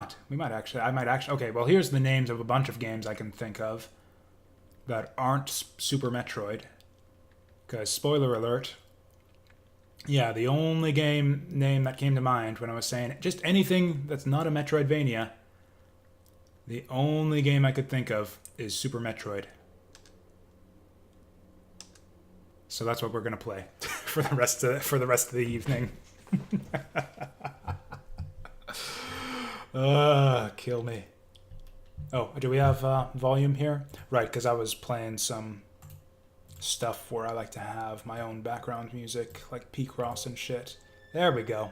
not. We might actually. I might actually. Okay, well, here's the names of a bunch of games I can think of that aren't Super Metroid. Because, spoiler alert, yeah, the only game name that came to mind when I was saying just anything that's not a Metroidvania, the only game I could think of is Super Metroid. So that's what we're gonna play for the rest of the evening. Kill me. Oh, do we have volume here? Right, because I was playing some stuff where I like to have my own background music, like P-Cross and shit. There we go.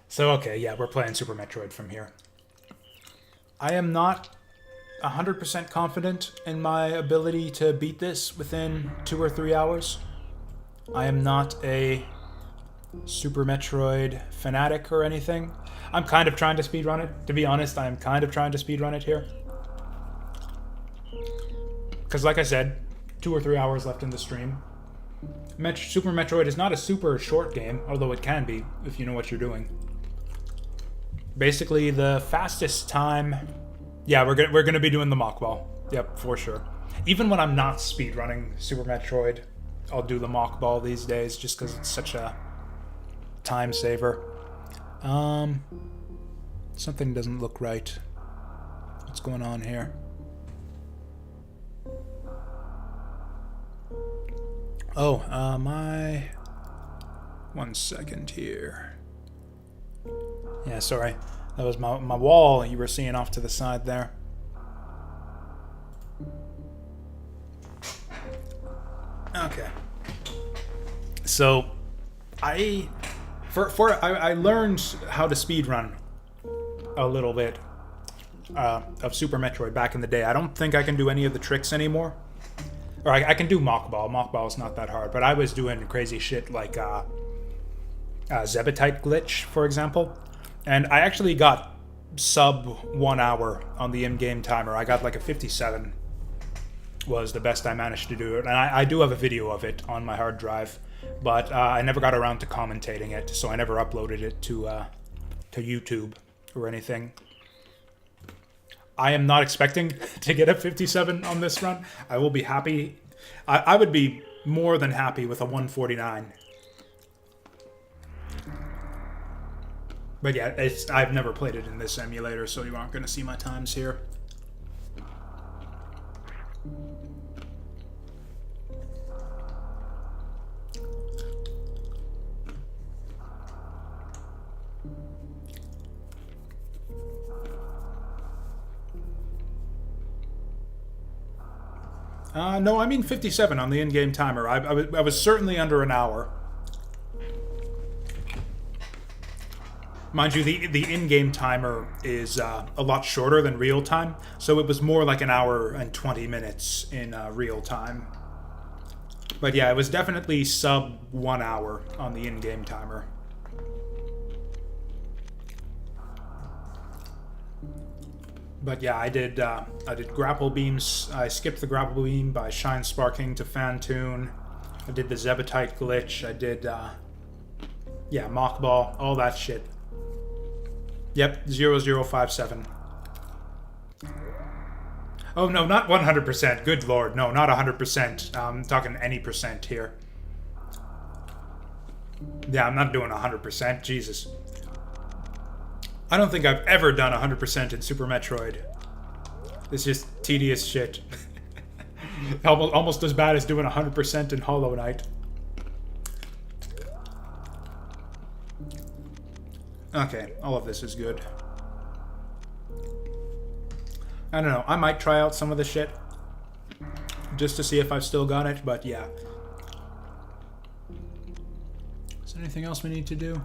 So, okay, yeah, we're playing Super Metroid from here. I am not 100% confident in my ability to beat this within 2 or 3 hours. I am not a Super Metroid fanatic or anything. I'm kind of trying to speedrun it. To be honest, I am kind of trying to speedrun it here. Because like I said, 2 or 3 hours left in the stream. Super Metroid is not a super short game, although it can be if you know what you're doing. Basically, the fastest time... Yeah, we're gonna be doing the mock ball. Yep, for sure. Even when I'm not speedrunning Super Metroid, I'll do the mock ball these days just because it's such a time saver. Something doesn't look right. What's going on here? Oh, my... 1 second here. Yeah, sorry. That was my wall you were seeing off to the side there. Okay. So, I learned how to speedrun a little bit of Super Metroid back in the day. I don't think I can do any of the tricks anymore. Or I can do Mock Ball. Mock Ball is not that hard, but I was doing crazy shit like Zebetite glitch, for example. And I actually got sub 1 hour on the in-game timer. I got like a 57 was the best I managed to do it. And I do have a video of it on my hard drive, but I never got around to commentating it, so I never uploaded it to YouTube or anything. I am not expecting to get a 57 on this run. I will be happy. I would be more than happy with a 149. But yeah, I've never played it in this emulator, so you aren't going to see my times here. No, I mean 57 on the in-game timer. I was certainly under an hour. Mind you, the in-game timer is a lot shorter than real time, so it was more like an hour and 20 minutes in real time. But yeah, it was definitely sub 1 hour on the in-game timer. But yeah, I did grapple beams. I skipped the grapple beam by Shine Sparking to Fan Tune. I did the Zebetite glitch. I did, yeah, Mock Ball, all that shit. Yep, 0057. Oh no, not 100%. Good lord, no, not 100%. I'm talking any percent here. Yeah, I'm not doing 100%. Jesus. I don't think I've ever done 100% in Super Metroid. It's just tedious shit. Almost as bad as doing 100% in Hollow Knight. Okay, all of this is good. I don't know, I might try out some of the shit just to see if I've still got it, but yeah. Is there anything else we need to do?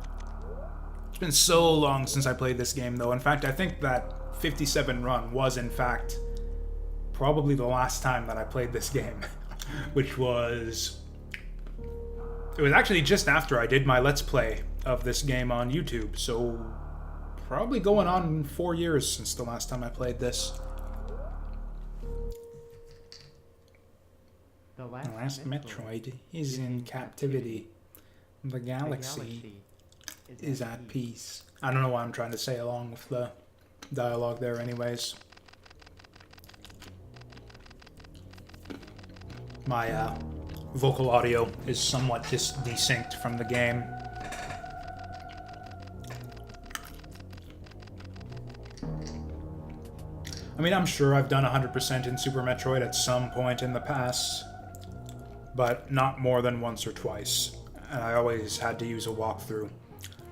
It's been so long since I played this game, though. In fact, I think that 57 run was, in fact, probably the last time that I played this game, which was... It was actually just after I did my Let's Play of this game on YouTube, so probably going on 4 years since the last time I played this. The last Metroid is in captivity. The galaxy. is at peace. I don't know why I'm trying to say along with the dialogue there anyways. My vocal audio is somewhat desynced from the game. I mean, I'm sure I've done 100% in Super Metroid at some point in the past, but not more than once or twice. And I always had to use a walkthrough.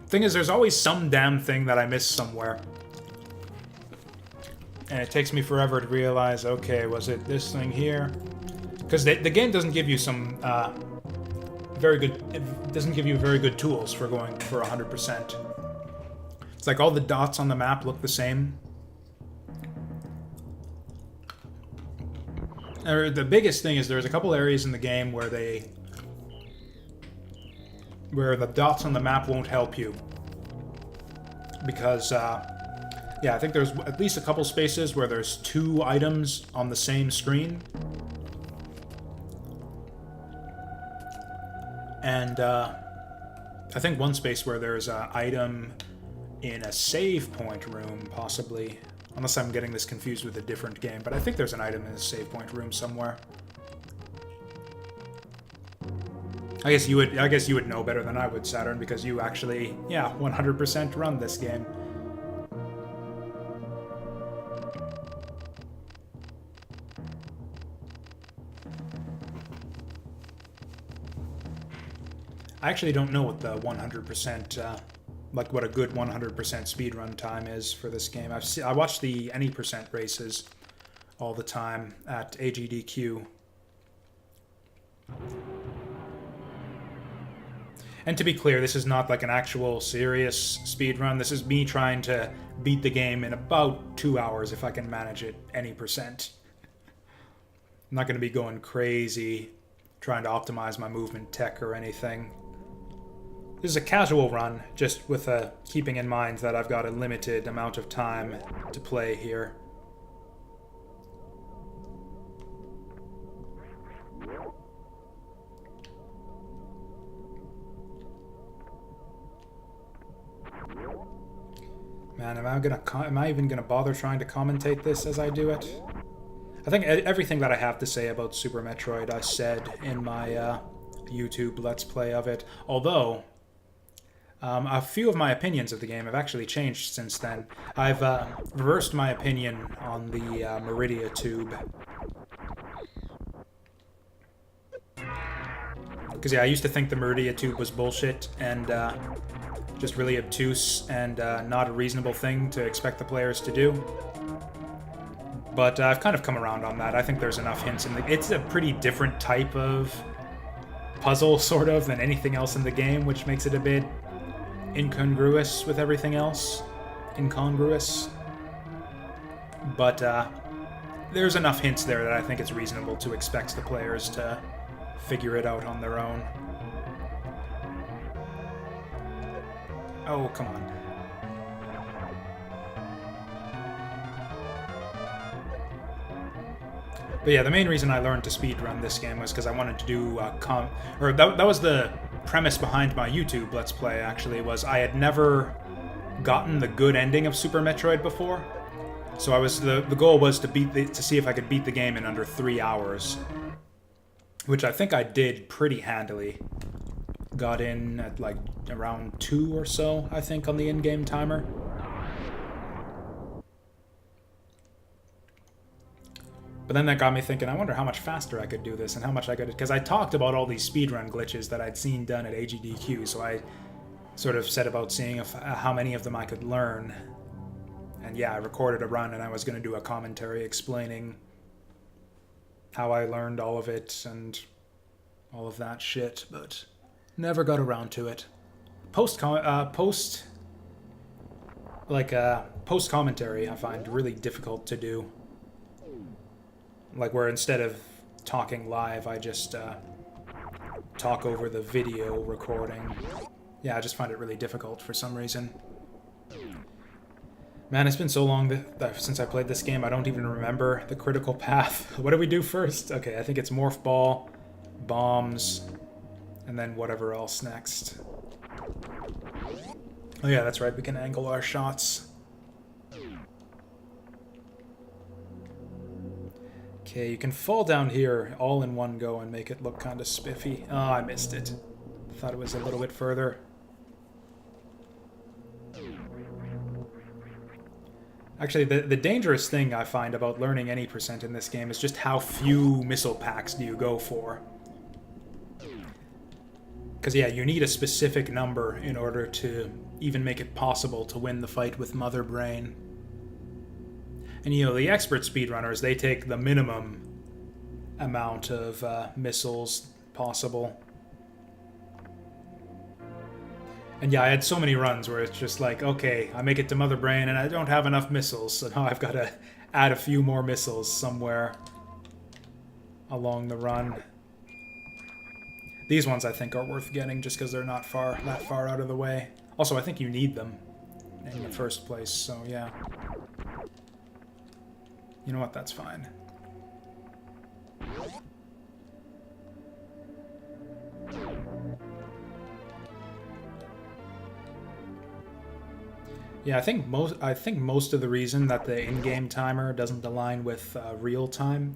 Thing is, there's always some damn thing that I missed somewhere. And it takes me forever to realize, okay, was it this thing here? Because the game doesn't give you some it doesn't give you very good tools for going for 100%. It's like all the dots on the map look the same. The biggest thing is there's a couple areas in the game where the dots on the map won't help you. Because, yeah, I think there's at least a couple spaces where there's 2 items on the same screen. And, I think one space where there's an item in a save point room, possibly. Unless I'm getting this confused with a different game, but I think there's an item in a save point room somewhere. I guess you would know better than I would, Saturn, because you actually, yeah, 100% run this game. I actually don't know what the 100%, like what a good 100% speedrun time is for this game. I watch the any percent races all the time at AGDQ. And to be clear, this is not like an actual serious speedrun. This is me trying to beat the game in about 2 hours if I can manage it any percent. I'm not going to be going crazy trying to optimize my movement tech or anything. This is a casual run, just with keeping in mind that I've got a limited amount of time to play here. Man, am I even gonna bother trying to commentate this as I do it? I think everything that I have to say about Super Metroid I said in my YouTube Let's Play of it, although a few of my opinions of the game have actually changed since then. I've reversed my opinion on the Meridia tube. Because, yeah, I used to think the Meridia tube was bullshit and just really obtuse and not a reasonable thing to expect the players to do. But I've kind of come around on that. I think there's enough hints in the... It's a pretty different type of puzzle, sort of, than anything else in the game, which makes it a bit incongruous with everything else. Incongruous. But there's enough hints there that I think it's reasonable to expect the players to figure it out on their own. Oh, come on. But yeah, the main reason I learned to speedrun this game was because I wanted to do that was the premise behind my YouTube Let's Play, actually, was I had never gotten the good ending of Super Metroid before. So the goal was to see if I could beat the game in under 3 hours. Which I think I did pretty handily. Got in at like around 2 or so, I think, on the in-game timer. But then that got me thinking, I wonder how much faster I could do this and how much I could... Because I talked about all these speedrun glitches that I'd seen done at AGDQ, so I sort of set about seeing how many of them I could learn. And yeah, I recorded a run and I was going to do a commentary explaining how I learned all of it and all of that shit, but never got around to it. Post commentary I find really difficult to do. Like where instead of talking live, I just talk over the video recording. Yeah, I just find it really difficult for some reason. Man, it's been so long since I played this game, I don't even remember the critical path. What do we do first? Okay, I think it's Morph Ball, bombs, and then whatever else next. Oh yeah, that's right, we can angle our shots. Okay, you can fall down here all in one go and make it look kind of spiffy. Oh, I missed it. Thought it was a little bit further. Actually, the dangerous thing I find about learning any percent in this game is just how few missile packs do you go for. Because, yeah, you need a specific number in order to even make it possible to win the fight with Mother Brain. And, you know, the expert speedrunners, they take the minimum amount of missiles possible. And yeah, I had so many runs where it's just like, okay, I make it to Mother Brain and I don't have enough missiles, so now I've got to add a few more missiles somewhere along the run. These ones I think are worth getting just because they're not that far out of the way. Also, I think you need them in the first place, so yeah. You know what, that's fine. Yeah, I think most of the reason that the in-game timer doesn't align with real time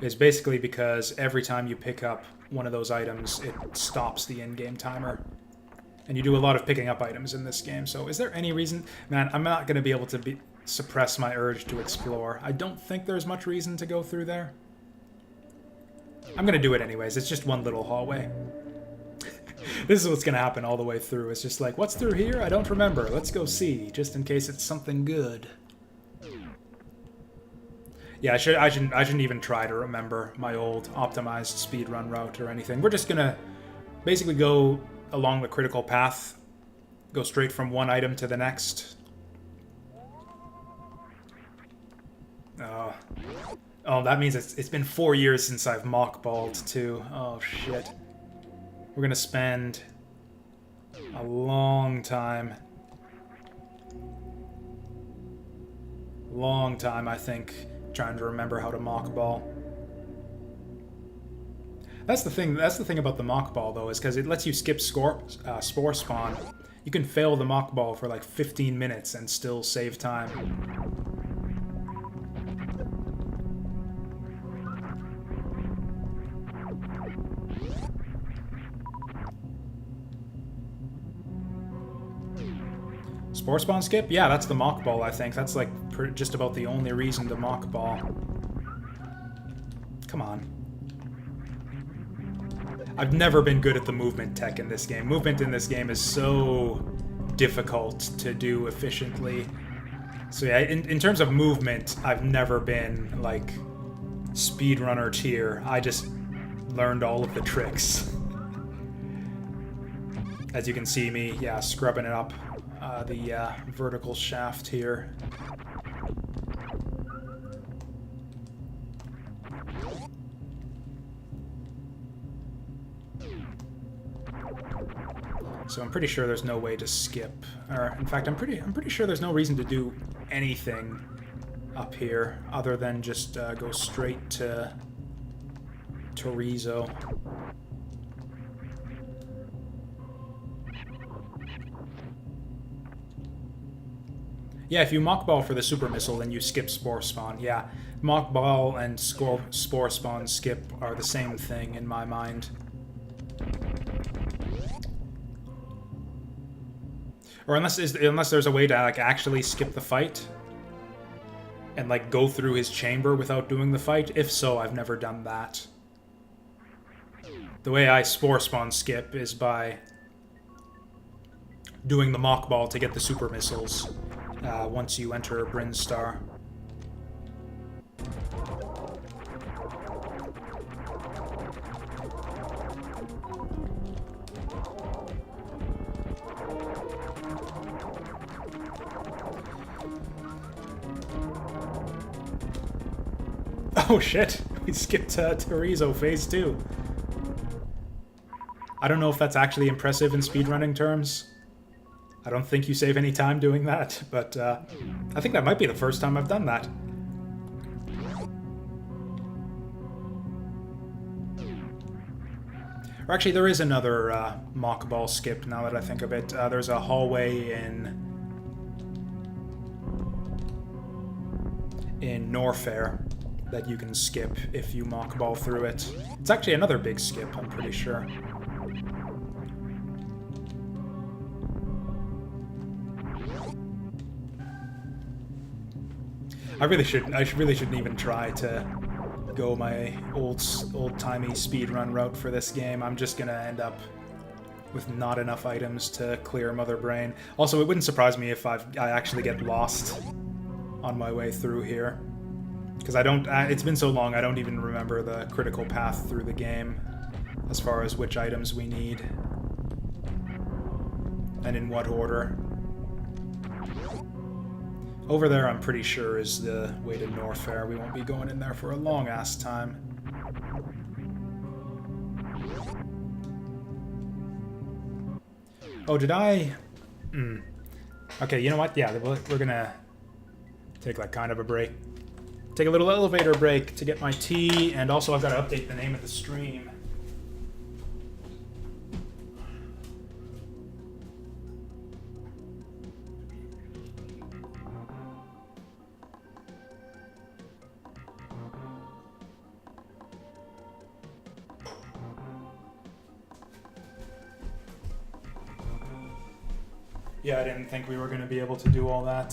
is basically because every time you pick up one of those items, it stops the in-game timer. And you do a lot of picking up items in this game, so is there any reason... Man, I'm not going to be able to suppress my urge to explore. I don't think there's much reason to go through there. I'm going to do it anyways, it's just one little hallway. This is what's going to happen all the way through. It's just like, what's through here? I don't remember. Let's go see, just in case it's something good. Yeah, I shouldn't even try to remember my old optimized speedrun route or anything. We're just going to basically go along the critical path, go straight from one item to the next. Oh, that means it's been 4 years since I've mockballed too. Oh, shit. We're gonna spend a long time, I think, trying to remember how to mockball. That's the thing about the mockball, though, is because it lets you skip spore spawn. You can fail the mockball for like 15 minutes and still save time. Spore spawn skip? Yeah, that's the mockball, I think. That's like just about the only reason to mockball. Come on. I've never been good at the movement tech in this game. Movement in this game is so difficult to do efficiently. So yeah, in terms of movement, I've never been like speedrunner tier. I just learned all of the tricks. As you can see me, yeah, scrubbing it up. The vertical shaft here. So I'm pretty sure there's no way to skip. Or in fact, I'm pretty sure there's no reason to do anything up here other than just go straight to Torizo. Yeah, if you mockball for the super missile, then you skip spore spawn. Yeah, mockball and spore spawn skip are the same thing in my mind. Or unless there's a way to like actually skip the fight and like go through his chamber without doing the fight. If so, I've never done that. The way I spore spawn skip is by doing the mockball to get the super missiles. Once you enter Brinstar. Oh shit, we skipped Torizo Phase 2. I don't know if that's actually impressive in speedrunning terms. I don't think you save any time doing that, but I think that might be the first time I've done that. Or actually, there is another mock ball skip, now that I think of it. There's a hallway in Norfair that you can skip if you mock ball through it. It's actually another big skip, I'm pretty sure. I really shouldn't even try to go my old-timey speedrun route for this game. I'm just gonna end up with not enough items to clear Mother Brain. Also, it wouldn't surprise me if I actually get lost on my way through here. Because it's been so long, I don't even remember the critical path through the game as far as which items we need and in what order. Over there, I'm pretty sure, is the way to Norfair. We won't be going in there for a long-ass time. Oh, did I... Okay, you know what? Yeah, we're gonna take, like, kind of a break. Take a little elevator break to get my tea, and also I've got to update the name of the stream. Yeah, I didn't think we were going to be able to do all that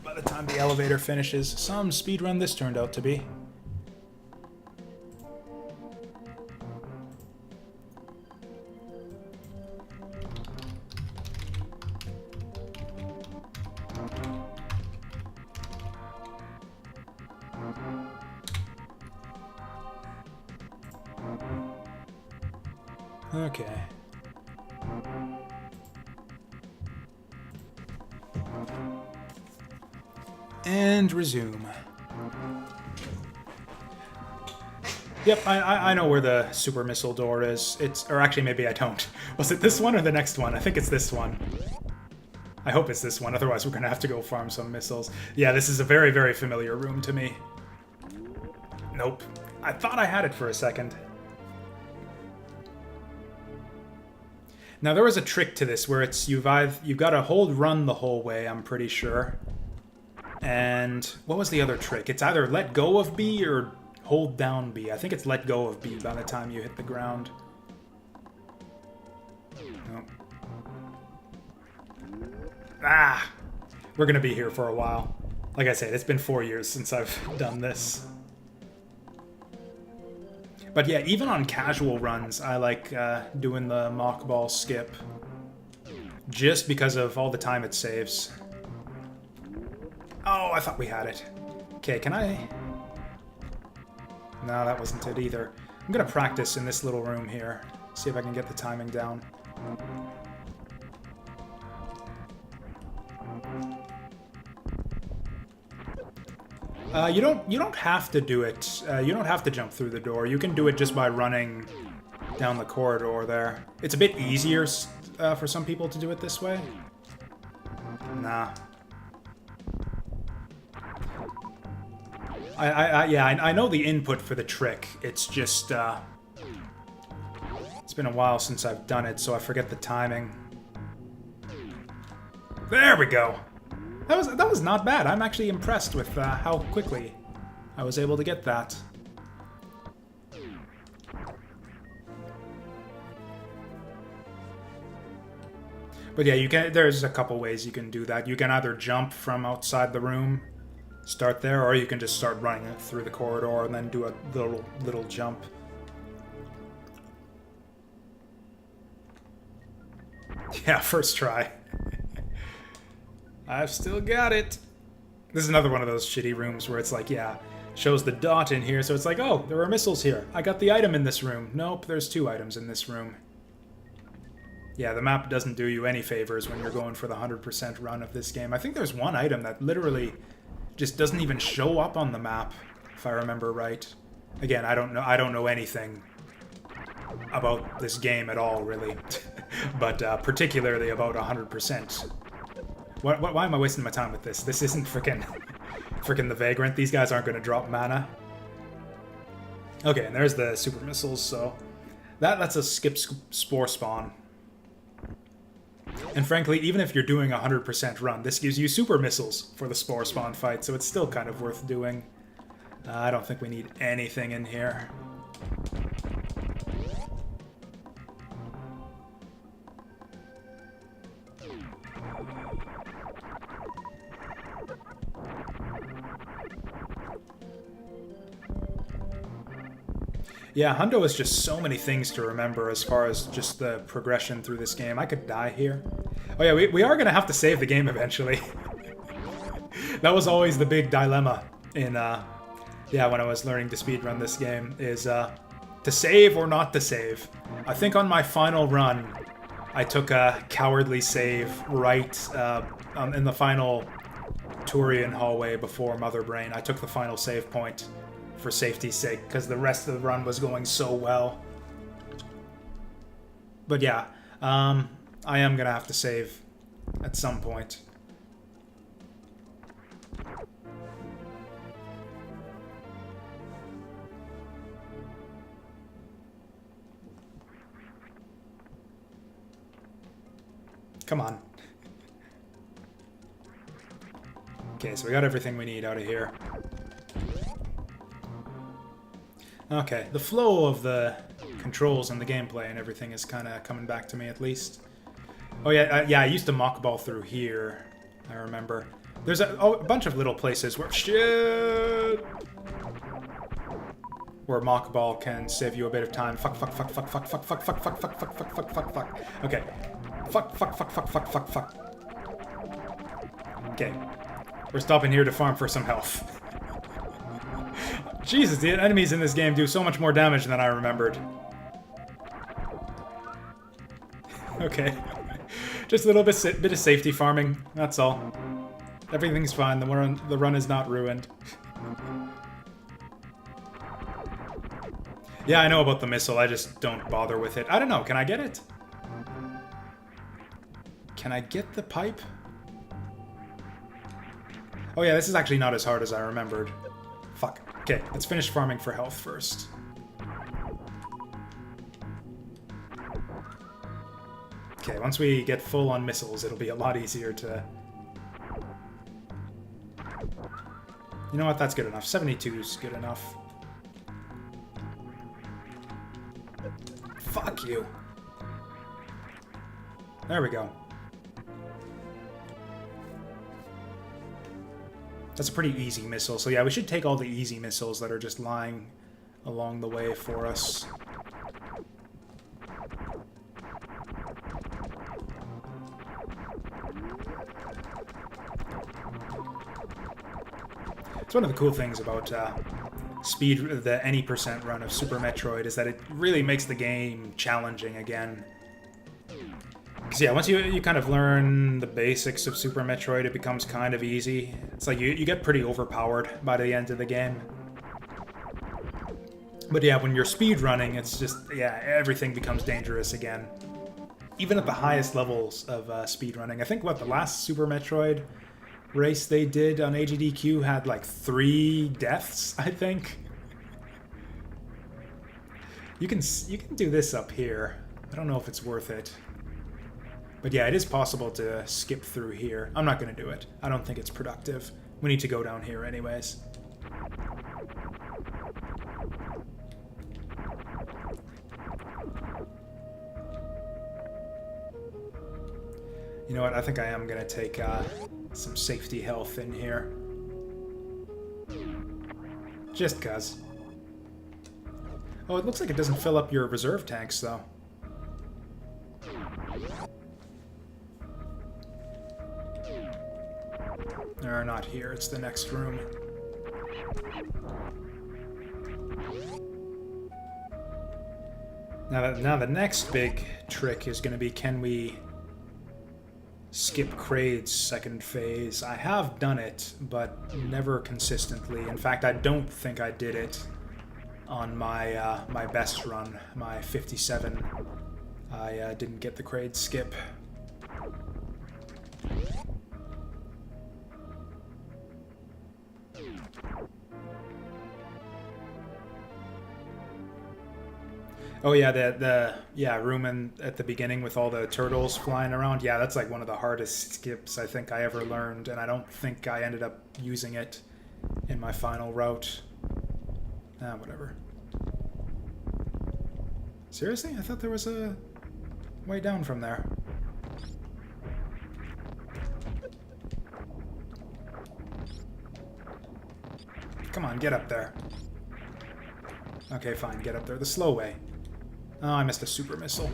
by the time the elevator finishes. Some speedrun this turned out to be. Okay. And resume. Yep, I know where the super missile door is. Or actually, maybe I don't. Was it this one or the next one? I think it's this one. I hope it's this one, otherwise we're gonna have to go farm some missiles. Yeah, this is a very, very familiar room to me. Nope. I thought I had it for a second. Now, there was a trick to this where you've got to hold run the whole way, I'm pretty sure. And what was the other trick? It's either let go of B or hold down B. I think it's let go of B by the time you hit the ground. Oh. Ah! We're gonna be here for a while. Like I said, it's been 4 years since I've done this. But yeah, even on casual runs, I like doing the mock ball skip. Just because of all the time it saves. Oh, I thought we had it. Okay, can I... No, that wasn't it either. I'm gonna practice in this little room here. See if I can get the timing down. You don't have to do it. You don't have to jump through the door. You can do it just by running down the corridor there. It's a bit easier for some people to do it this way. Nah. I know the input for the trick. It's just, it's been a while since I've done it, so I forget the timing. There we go! That was not bad. I'm actually impressed with how quickly I was able to get that. But yeah, there's a couple ways you can do that. You can either jump from outside the room, start there, or you can just start running it through the corridor and then do a little jump. Yeah, first try. I've still got it. This is another one of those shitty rooms where it's like, yeah, shows the dot in here, so it's like, oh, there are missiles here. I got the item in this room. Nope, there's 2 items in this room. Yeah, the map doesn't do you any favors when you're going for the 100% run of this game. I think there's one item that literally just doesn't even show up on the map, if I remember right. Again, I don't know anything about this game at all, really. But particularly about 100%. Why am I wasting my time with this? This isn't frickin' the Vagrant. These guys aren't going to drop mana. Okay, and there's the super missiles, so That lets us skip spore spawn. And frankly, even if you're doing a 100% run, this gives you super missiles for the spore spawn fight, so it's still kind of worth doing. I don't think we need anything in here. Yeah, Hundo is just so many things to remember as far as just the progression through this game. I could die here. Oh yeah, we are going to have to save the game eventually. That was always the big dilemma in, yeah, when I was learning to speedrun this game, is to save or not to save. I think on my final run, I took a cowardly save right in the final Turian hallway before Mother Brain. I took the final save point for safety's sake, because the rest of the run was going so well. But yeah, I am gonna have to save at some point. Come on. Okay, so we got everything we need out of here. Okay, the flow of the controls and the gameplay and everything is kind of coming back to me at least. Oh yeah, yeah, I used to mock ball through here, I remember. There's a bunch of little places where where mock ball can save you a bit of time. Fuck. Okay. Fuck. Okay. We're stopping here to farm for some health. Jesus, the enemies in this game do so much more damage than I remembered. Okay. Just a little bit of safety farming, that's all. Everything's fine, the run is not ruined. Yeah, I know about the missile, I just don't bother with it. I don't know, can I get it? Can I get the pipe? Oh yeah, this is actually not as hard as I remembered. Fuck. Okay, let's finish farming for health first. Okay, once we get full on missiles, it'll be a lot easier to... You know what, that's good enough. 72 is good enough. Fuck you. There we go. That's a pretty easy missile. So yeah, we should take all the easy missiles that are just lying along the way for us. It's one of the cool things about the any percent run of Super Metroid is that it really makes the game challenging again. Because yeah, once you kind of learn the basics of Super Metroid, it becomes kind of easy. It's like you get pretty overpowered by the end of the game. But yeah, when you're speedrunning, it's just, yeah, everything becomes dangerous again. Even at the highest levels of speedrunning. I think, what, the last Super Metroid race they did on AGDQ had like 3 deaths, I think. You can do this up here. I don't know if it's worth it. But yeah, it is possible to skip through here. I'm not going to do it. I don't think it's productive. We need to go down here anyways. You know what? I think I am going to take some safety health in here. Just cuz. Oh, it looks like it doesn't fill up your reserve tanks, though. Or not here, it's the next room. Now the next big trick is going to be, can we skip Kraid's second phase? I have done it, but never consistently. In fact, I don't think I did it on my my best run, my 57. I didn't get the Kraid skip. Oh yeah, the room at the beginning with all the turtles flying around. Yeah, that's like one of the hardest skips I think I ever learned, and I don't think I ended up using it in my final route. Ah, whatever. Seriously? I thought there was a way down from there. Come on, get up there. Okay, fine, get up there the slow way. Oh, I missed a super missile.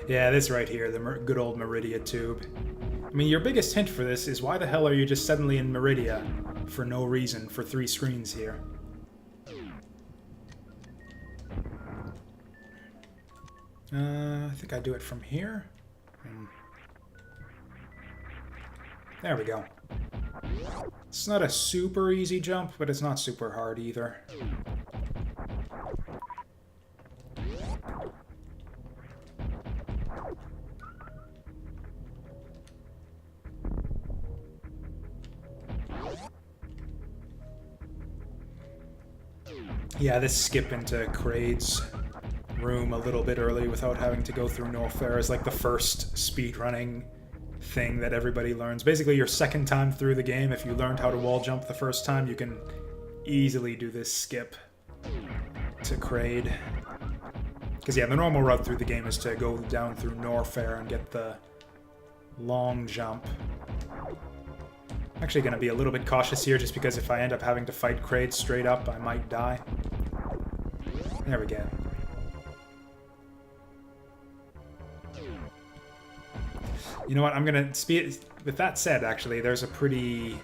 Yeah, this right here, the good old Meridia tube. I mean, your biggest hint for this is why the hell are you just suddenly in Meridia for no reason for 3 screens here? I think I do it from here. There we go. It's not a super easy jump, but it's not super hard either. Yeah, this skip into Kraid's room a little bit early without having to go through Norfair is like the first speedrunning thing that everybody learns. Basically, your second time through the game, if you learned how to wall jump the first time, you can easily do this skip to Kraid. Because yeah, the normal route through the game is to go down through Norfair and get the long jump. I'm actually going to be a little bit cautious here just because if I end up having to fight Kraid straight up, I might die. There we go. You know what, I'm going to speed... With that said, actually, there's a pretty...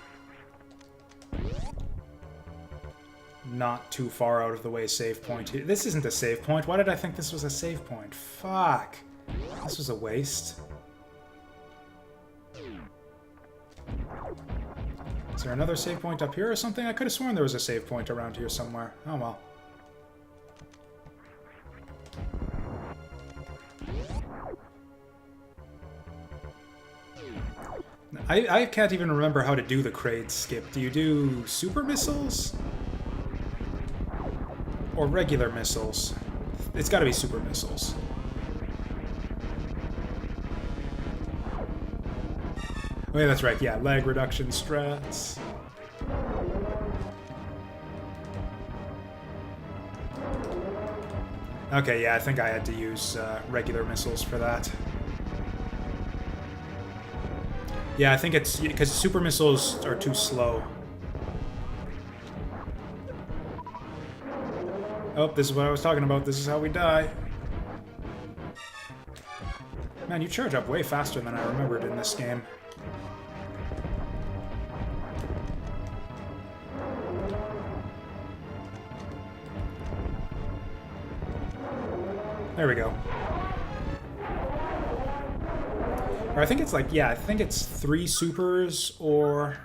not too far out of the way save point here. This isn't a save point. Why did I think this was a save point? Fuck. This was a waste. Is there another save point up here or something? I could have sworn there was a save point around here somewhere. Oh well. I can't even remember how to do the Kraid skip. Do you do super missiles? Or regular missiles? It's gotta be super missiles. Oh yeah, that's right, yeah, lag reduction strats. Okay, yeah, I think I had to use regular missiles for that. Yeah, I think it's because super missiles are too slow. Oh, this is what I was talking about. This is how we die. Man, you charge up way faster than I remembered in this game. There we go. Or I think it's like, yeah, I think it's 3 supers or...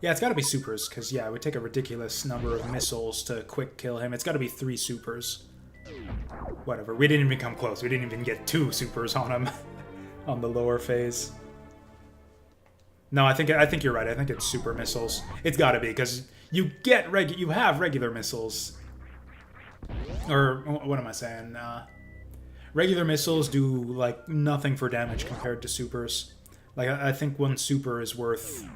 Yeah, it's gotta be supers, because, yeah, it would take a ridiculous number of missiles to quick kill him. It's gotta be 3 supers. Whatever, we didn't even come close. We didn't even get 2 supers on him on the lower phase. No, I think you're right. I think it's super missiles. It's gotta be, because you have regular missiles. Or, what am I saying? Regular missiles do, like, nothing for damage compared to supers. Like, I think 1 super is worth...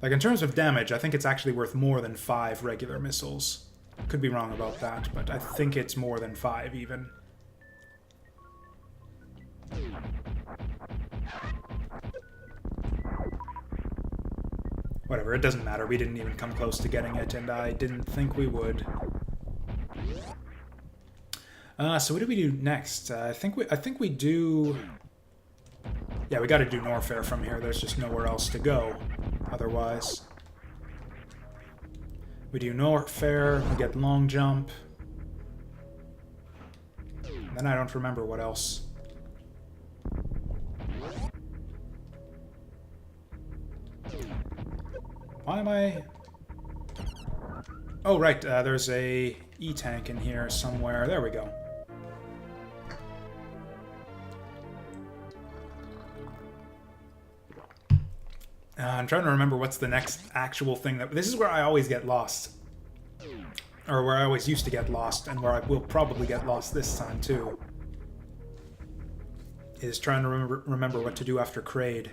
Like, in terms of damage, I think it's actually worth more than 5 regular missiles. Could be wrong about that, but I think it's more than 5, even. Whatever, it doesn't matter. We didn't even come close to getting it, and I didn't think we would. So what do we do next? I think we do... Yeah, we gotta do Norfair from here. There's just nowhere else to go, otherwise. We do Norfair, we get long jump. And then I don't remember what else. Why am I... Oh, right, there's a E-tank in here somewhere. There we go. I'm trying to remember what's the next actual thing that... This is where I always get lost. or where I always used to get lost, and where I will probably get lost this time too, is trying to remember what to do after Kraid.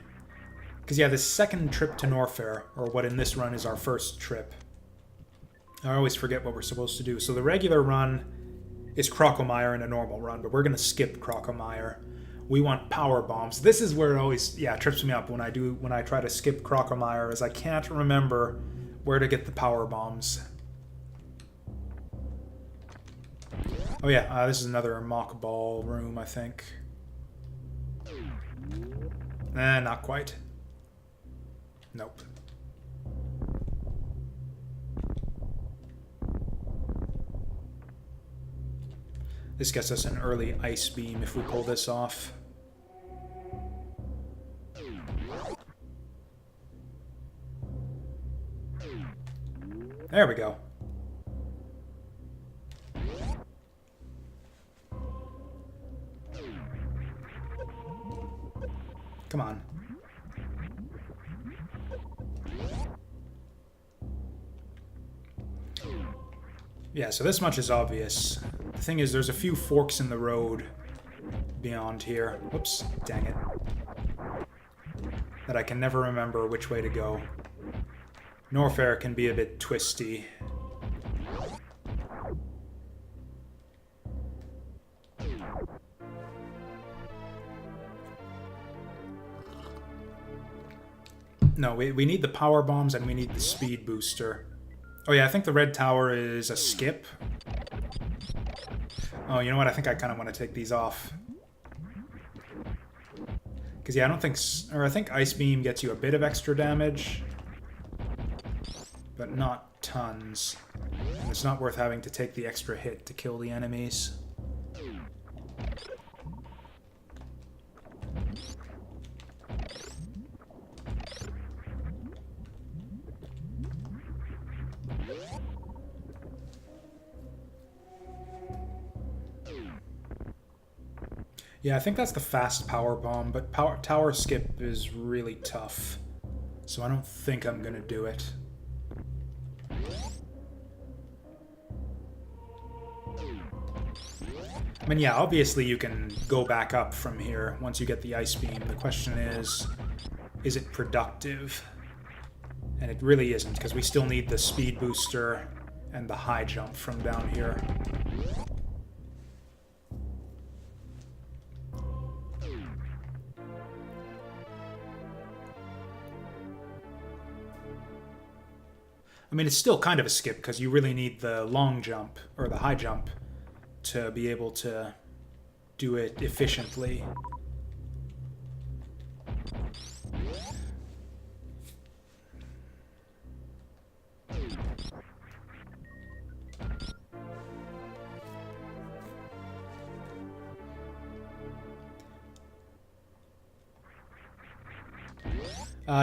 Because yeah, this second trip to Norfair, or what in this run is our first trip, I always forget what we're supposed to do. So the regular run is Crocomire in a normal run, but we're going to skip Crocomire. We want power bombs. This is where it always, yeah, trips me up when I try to skip Crocomire, is I can't remember where to get the power bombs. Oh yeah, this is another mock ball room, I think. Not quite. Nope. This gets us an early ice beam if we pull this off. There we go. Come on. Yeah, so this much is obvious. The thing is, there's a few forks in the road beyond here. Whoops, dang it. That I can never remember which way to go. Norfair can be a bit twisty. No, we need the power bombs and we need the speed booster. Oh yeah, I think the red tower is a skip. Oh, you know what? I think I kind of want to take these off. Because yeah, I don't think... Or I think Ice Beam gets you a bit of extra damage. But not tons. And it's not worth having to take the extra hit to kill the enemies. Yeah, I think that's the fast power bomb, but tower skip is really tough. So I don't think I'm gonna do it. I mean, yeah, obviously you can go back up from here once you get the ice beam. The question is it productive? And it really isn't, because we still need the speed booster and the high jump from down here. I mean, it's still kind of a skip, because you really need the long jump, or the high jump, to be able to do it efficiently.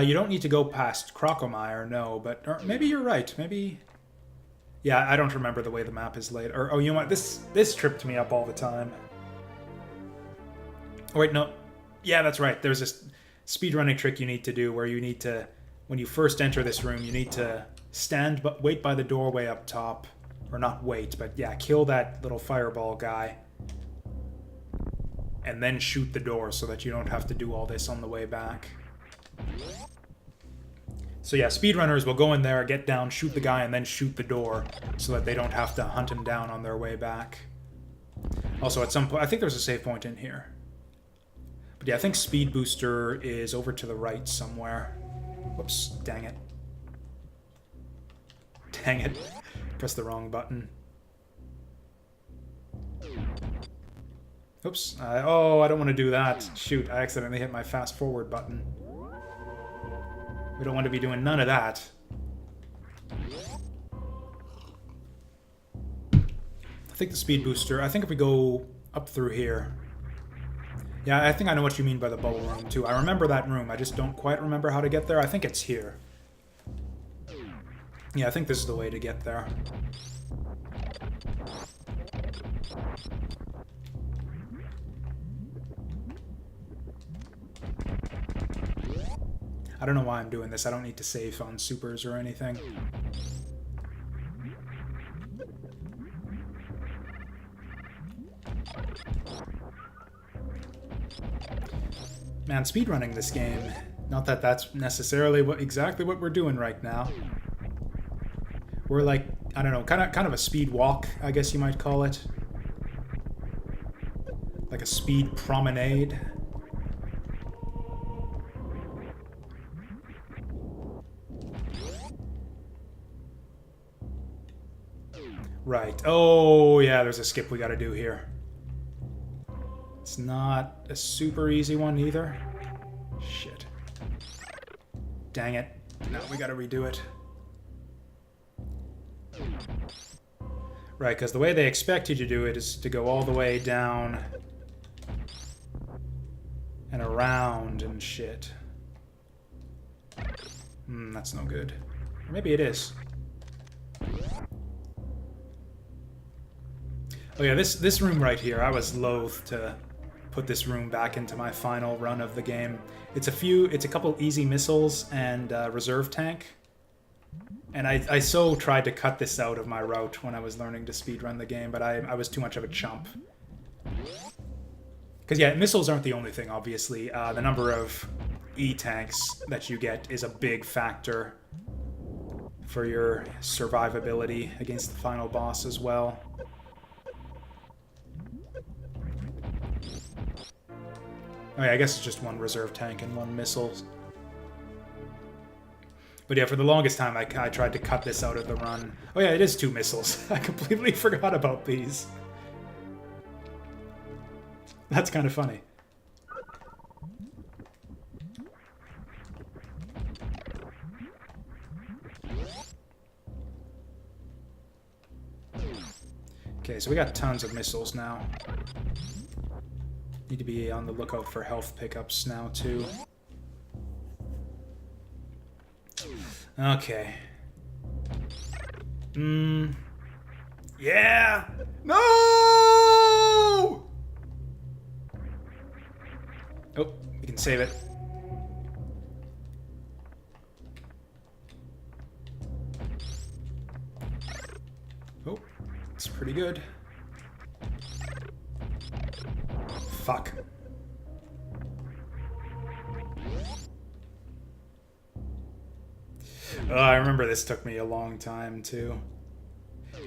You don't need to go past Crocomire, no, but or maybe you're right. Maybe, yeah, I don't remember the way the map is laid. Or oh, you know what? This tripped me up all the time. Oh wait, no, yeah, that's right. There's this speedrunning trick you need to do where you need to, when you first enter this room, you need to stand, but wait by the doorway up top, or not wait, but yeah, kill that little fireball guy, and then shoot the door so that you don't have to do all this on the way back. So yeah, speedrunners will go in there, get down, shoot the guy, and then shoot the door so that they don't have to hunt him down on their way back. Also, at some point, I think there's a save point in here. But yeah, I think speed booster is over to the right somewhere. Whoops, dang it. Dang it. Pressed the wrong button. Oops. Oh, I don't want to do that. Shoot, I accidentally hit my fast forward button. We don't want to be doing none of that. I think the speed booster, I think if we go up through here. Yeah, I think I know what you mean by the bubble room too. I remember that room, I just don't quite remember how to get there. I think it's here. Yeah, I think this is the way to get there. I don't know why I'm doing this. I don't need to save on supers or anything. Man, speedrunning this game. Not that that's necessarily exactly what we're doing right now. We're like, I don't know, kind of a speed walk, I guess you might call it. Like a speed promenade. Right. Oh, yeah, there's a skip we gotta do here. It's not a super easy one either. Shit. Dang it. No, we gotta redo it. Right, because the way they expect you to do it is to go all the way down and around and shit. That's no good. Or maybe it is. Oh yeah, this room right here, I was loath to put this room back into my final run of the game. It's a couple easy missiles and reserve tank. And I so tried to cut this out of my route when I was learning to speedrun the game, but I was too much of a chump. Because yeah, missiles aren't the only thing, obviously. The number of E-tanks that you get is a big factor for your survivability against the final boss as well. Oh yeah, I guess it's just one reserve tank and one missile. But yeah, for the longest time, I tried to cut this out of the run. Oh yeah, it is 2 missiles. I completely forgot about these. That's kind of funny. Okay, so we got tons of missiles now. Need to be on the lookout for health pickups now, too. Okay. Yeah! No! Oh, we can save it. Oh, it's pretty good. Fuck. I remember this took me a long time, too.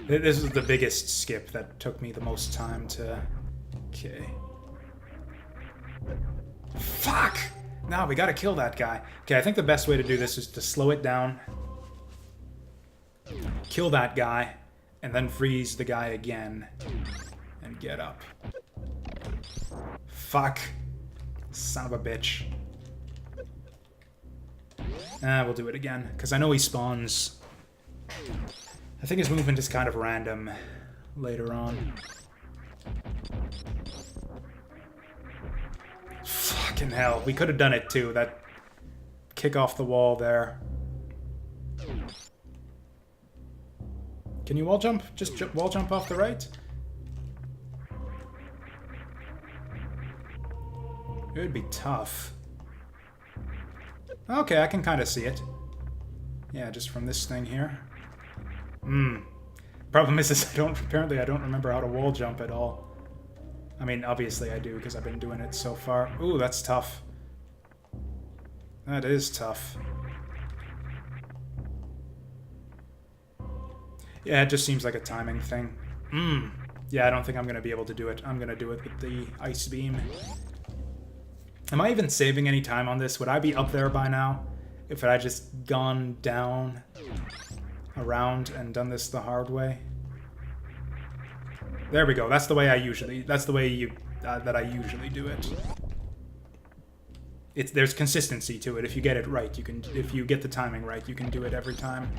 This was the biggest skip that took me the most time to... Okay. Fuck! No, we gotta kill that guy. Okay, I think the best way to do this is to slow it down, kill that guy, and then freeze the guy again, and get up. Fuck. Son of a bitch. We'll do it again, because I know he spawns. I think his movement is kind of random later on. Fucking hell, we could have done it too. That kick off the wall there. Can you wall jump? Just wall jump off the right? It would be tough. Okay, I can kind of see it. Yeah, just from this thing here. Problem is apparently I don't remember how to wall jump at all. I mean, obviously I do, because I've been doing it so far. Ooh, that's tough. That is tough. Yeah, it just seems like a timing thing. Yeah, I don't think I'm going to be able to do it. I'm going to do it with the ice beam. Am I even saving any time on this? Would I be up there by now if I had just gone down, around, and done this the hard way? There we go. That's the way I usually. That's the way that I usually do it. There's consistency to it. If you get it right, you can. If you get the timing right, you can do it every time.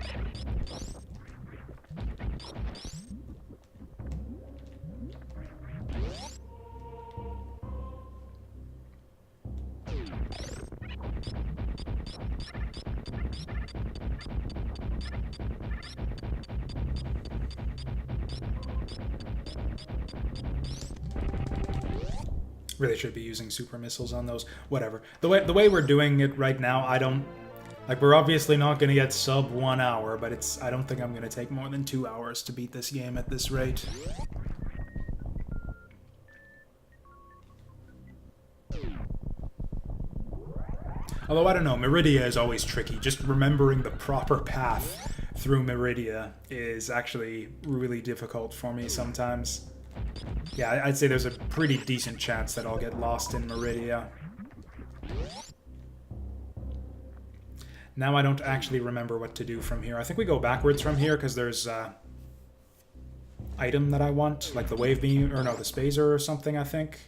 Really should be using super missiles on those. Whatever. The way we're doing it right now, I don't... Like, we're obviously not going to get sub 1 hour, but I don't think I'm going to take more than 2 hours to beat this game at this rate. Although, I don't know, Meridia is always tricky. Just remembering the proper path through Meridia is actually really difficult for me sometimes. Yeah, I'd say there's a pretty decent chance that I'll get lost in Meridia. Now I don't actually remember what to do from here. I think we go backwards from here because there's item that I want, like the wave beam, or no, the spazer or something, I think.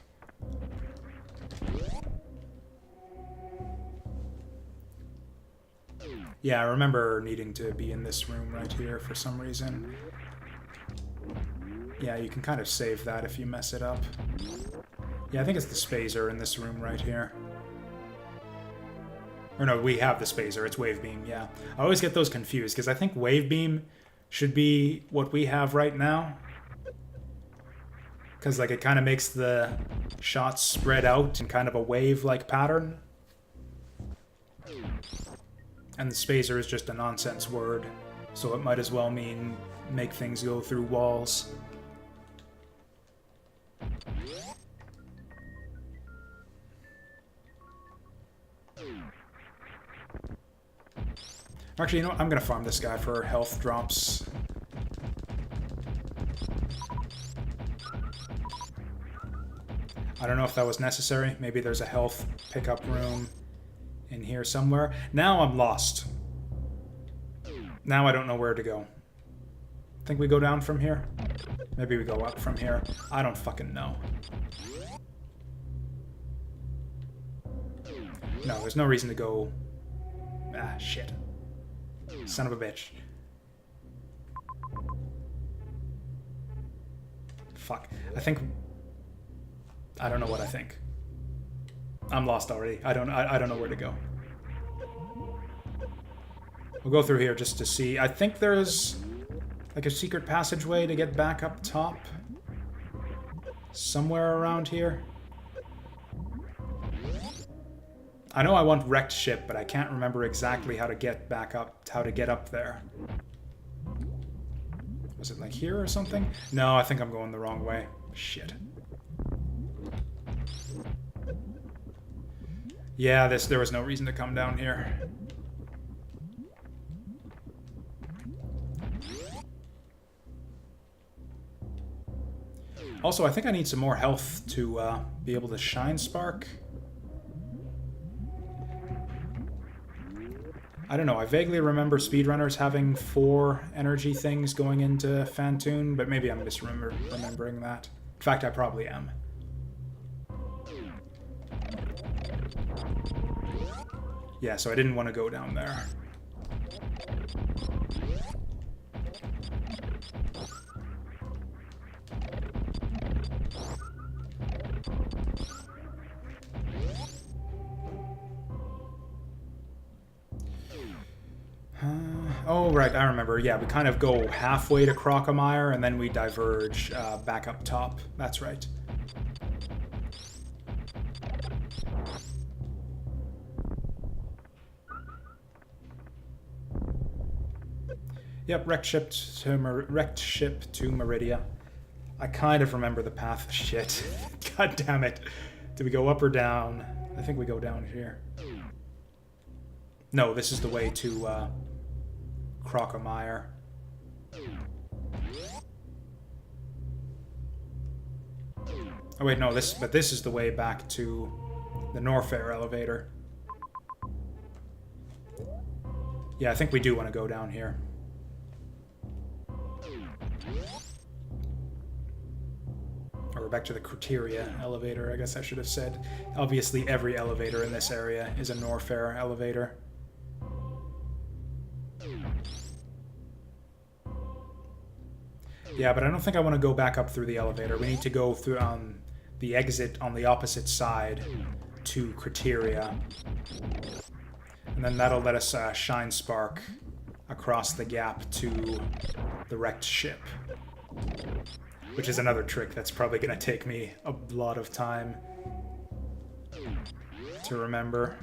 Yeah, I remember needing to be in this room right here for some reason. Yeah, you can kind of save that if you mess it up. Yeah, I think it's the spazer in this room right here. Or no, we have the spazer, it's wave beam, yeah. I always get those confused, because I think wave beam should be what we have right now. Because, like, it kind of makes the shots spread out in kind of a wave-like pattern. And the spazer is just a nonsense word, so it might as well mean make things go through walls. Actually, you know what? I'm gonna farm this guy for health drops. I don't know if that was necessary. Maybe there's a health pickup room in here somewhere. Now I'm lost. Now I don't know where to go. Think we go down from here? Maybe we go up from here. I don't fucking know. No, there's no reason to go... Ah, shit. Son of a bitch. Fuck. I think... I don't know what I think. I'm lost already. I don't know where to go. We'll go through here just to see. I think there's like a secret passageway to get back up top. Somewhere around here. I know I want wrecked ship, but I can't remember exactly how to get back up, how to get up there. Was it like here or something? No, I think I'm going the wrong way. Shit. Yeah, there was no reason to come down here. Also, I think I need some more health to be able to shine spark. I don't know, I vaguely remember speedrunners having 4 energy things going into Fantoon, but maybe I'm misremembering that. In fact, I probably am. Yeah, so I didn't want to go down there. Oh, right, I remember. Yeah, we kind of go halfway to Crocomire, and then we diverge back up top. That's right. Yep, wrecked ship to Meridia. I kind of remember the path. Shit. God damn it. Do we go up or down? I think we go down here. No, this is the way to Crocomire. Oh wait, no, this is the way back to the Norfair elevator. Yeah, I think we do want to go down here. Or back to the Criteria elevator, I guess I should have said. Obviously, every elevator in this area is a Norfair elevator. Yeah, but I don't think I want to go back up through the elevator. We need to go through the exit on the opposite side to Criteria. And then that'll let us shine spark across the gap to the wrecked ship. Which is another trick that's probably going to take me a lot of time to remember.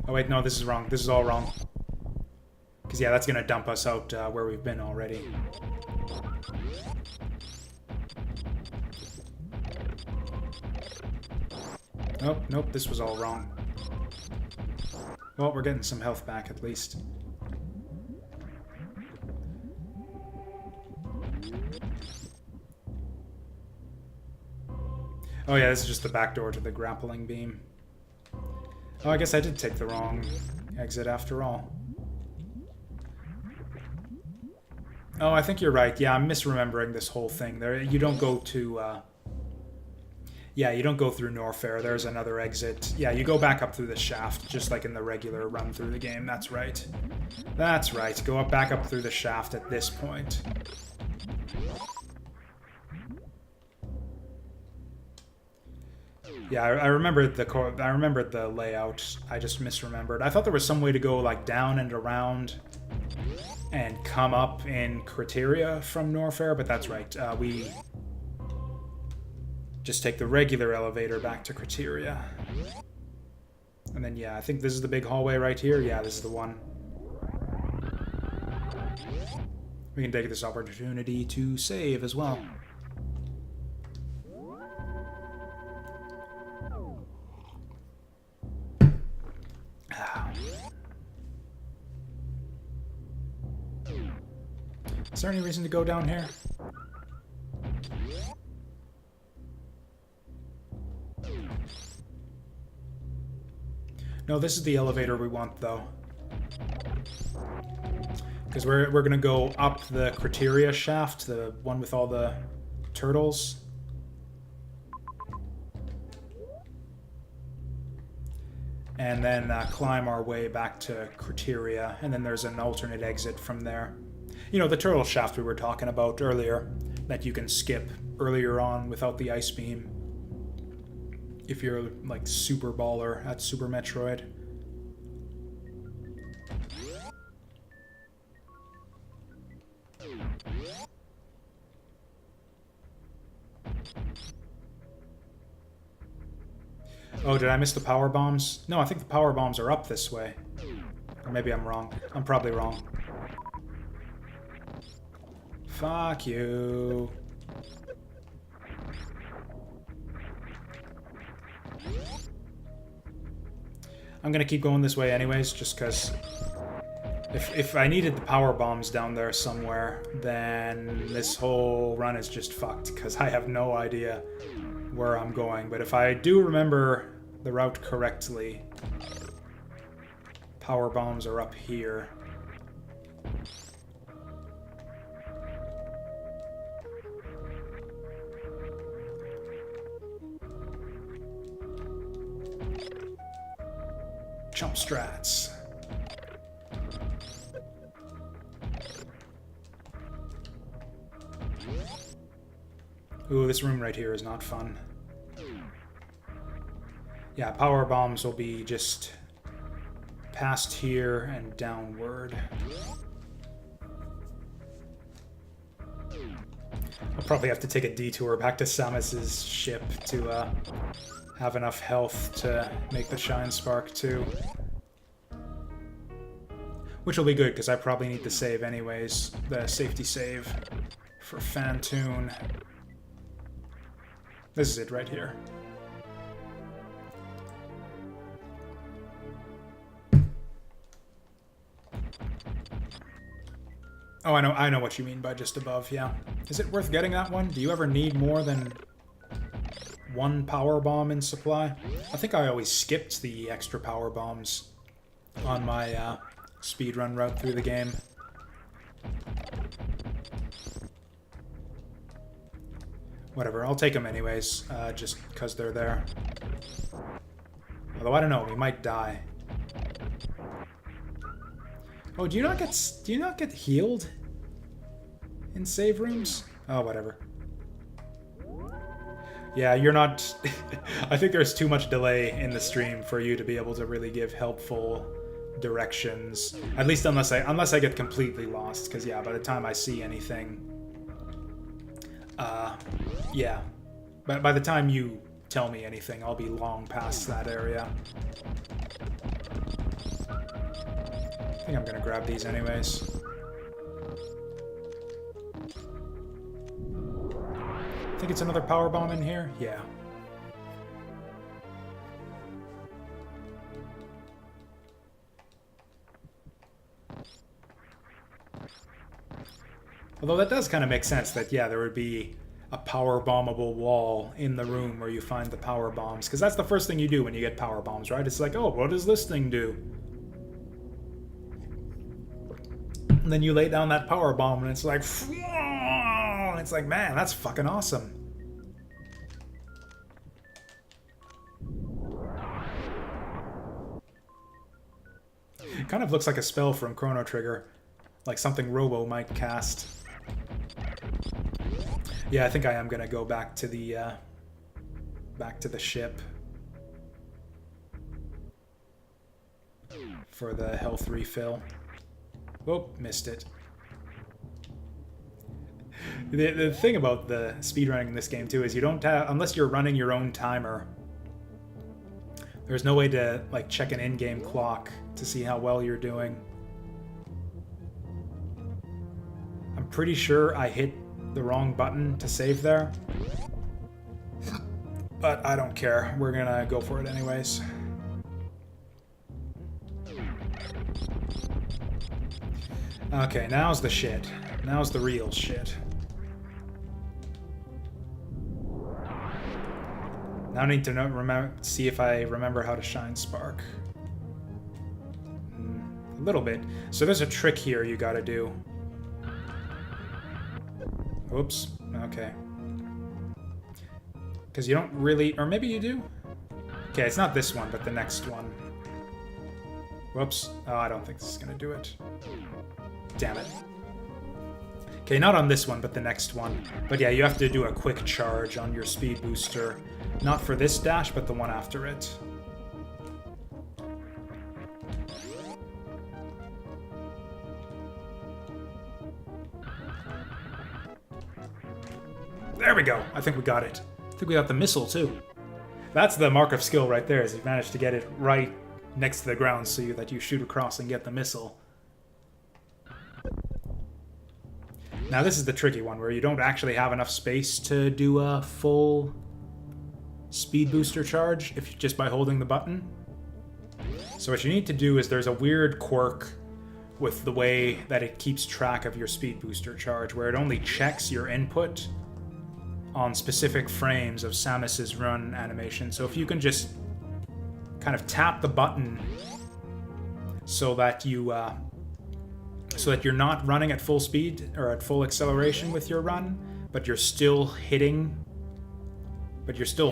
Oh wait, no, this is wrong. This is all wrong. Because yeah, that's going to dump us out where we've been already. Nope, nope, this was all wrong. Well, we're getting some health back at least. Oh yeah, this is just the back door to the grappling beam. Oh, I guess I did take the wrong exit after all. Oh, I think you're right. Yeah, I'm misremembering this whole thing. There, you don't go to... yeah, you don't go through Norfair. There's another exit. Yeah, you go back up through the shaft, just like in the regular run through the game. That's right. That's right. Go back up through the shaft at this point. Yeah, I remembered the layout. I just misremembered. I thought there was some way to go like down and around and come up in Criteria from Norfair, but that's right. We just take the regular elevator back to Criteria. And then, yeah, I think this is the big hallway right here. Yeah, this is the one. We can take this opportunity to save as well. Is there any reason to go down here? No, this is the elevator we want, though. Because we're going to go up the Criteria shaft, the one with all the turtles. And then climb our way back to Criteria, and then there's an alternate exit from there. You know, the turtle shaft we were talking about earlier, that you can skip earlier on without the ice beam. If you're, like, super baller at Super Metroid. Oh, did I miss the power bombs? No, I think the power bombs are up this way. Or maybe I'm wrong. I'm probably wrong. Fuck you. I'm gonna keep going this way anyways, just because if I needed the power bombs down there somewhere, then this whole run is just fucked, because I have no idea where I'm going. But if I do remember the route correctly, power bombs are up here. Jump strats. Ooh, this room right here is not fun. Yeah, power bombs will be just past here and downward. I'll probably have to take a detour back to Samus's ship to have enough health to make the Shine Spark too. Which will be good, because I probably need the save anyways. The safety save for Fantoon. This is it right here. Oh, I know what you mean by just above, yeah. Is it worth getting that one? Do you ever need more than one power bomb in supply? I think I always skipped the extra power bombs on my speedrun route through the game. Whatever, I'll take them anyways, just because they're there. Although I don't know, we might die. Oh, do you not get healed in save rooms? Oh, whatever. Yeah, you're not... I think there's too much delay in the stream for you to be able to really give helpful directions. At least unless I get completely lost, because yeah, by the time I see anything... yeah. But by the time you tell me anything, I'll be long past that area. I think I'm gonna grab these anyways. I think it's another power bomb in here? Yeah. Although that does kind of make sense that, yeah, there would be a power bombable wall in the room where you find the power bombs. Because that's the first thing you do when you get power bombs, right? It's like, oh, what does this thing do? And then you lay down that power bomb and it's like, and it's like, man, that's fucking awesome. It kind of looks like a spell from Chrono Trigger. Like something Robo might cast. Yeah, I think I am gonna go back to the ship for the health refill. Oh, missed it. The thing about the speedrunning in this game too is you don't have, unless you're running your own timer, there's no way to like check an in-game clock to see how well you're doing. I'm pretty sure I hit the wrong button to save there. But I don't care. We're gonna go for it anyways. Okay, now's the shit. Now's the real shit. Now I need to see if I remember how to shine spark. A little bit. So there's a trick here you gotta do. Oops. Okay. Because you don't really... Or maybe you do? Okay, it's not this one, but the next one. Whoops. Oh, I don't think this is going to do it. Damn it. Okay, not on this one, but the next one. But yeah, you have to do a quick charge on your speed booster. Not for this dash, but the one after it. There we go. I think we got it. I think we got the missile, too. That's the mark of skill right there, is you managed to get it right next to the ground so that you shoot across and get the missile. Now this is the tricky one, where you don't actually have enough space to do a full speed booster charge just by holding the button. So what you need to do is there's a weird quirk with the way that it keeps track of your speed booster charge, where it only checks your input on specific frames of Samus's run animation. So if you can just kind of tap the button so that you're not running at full speed or at full acceleration with your run, but you're still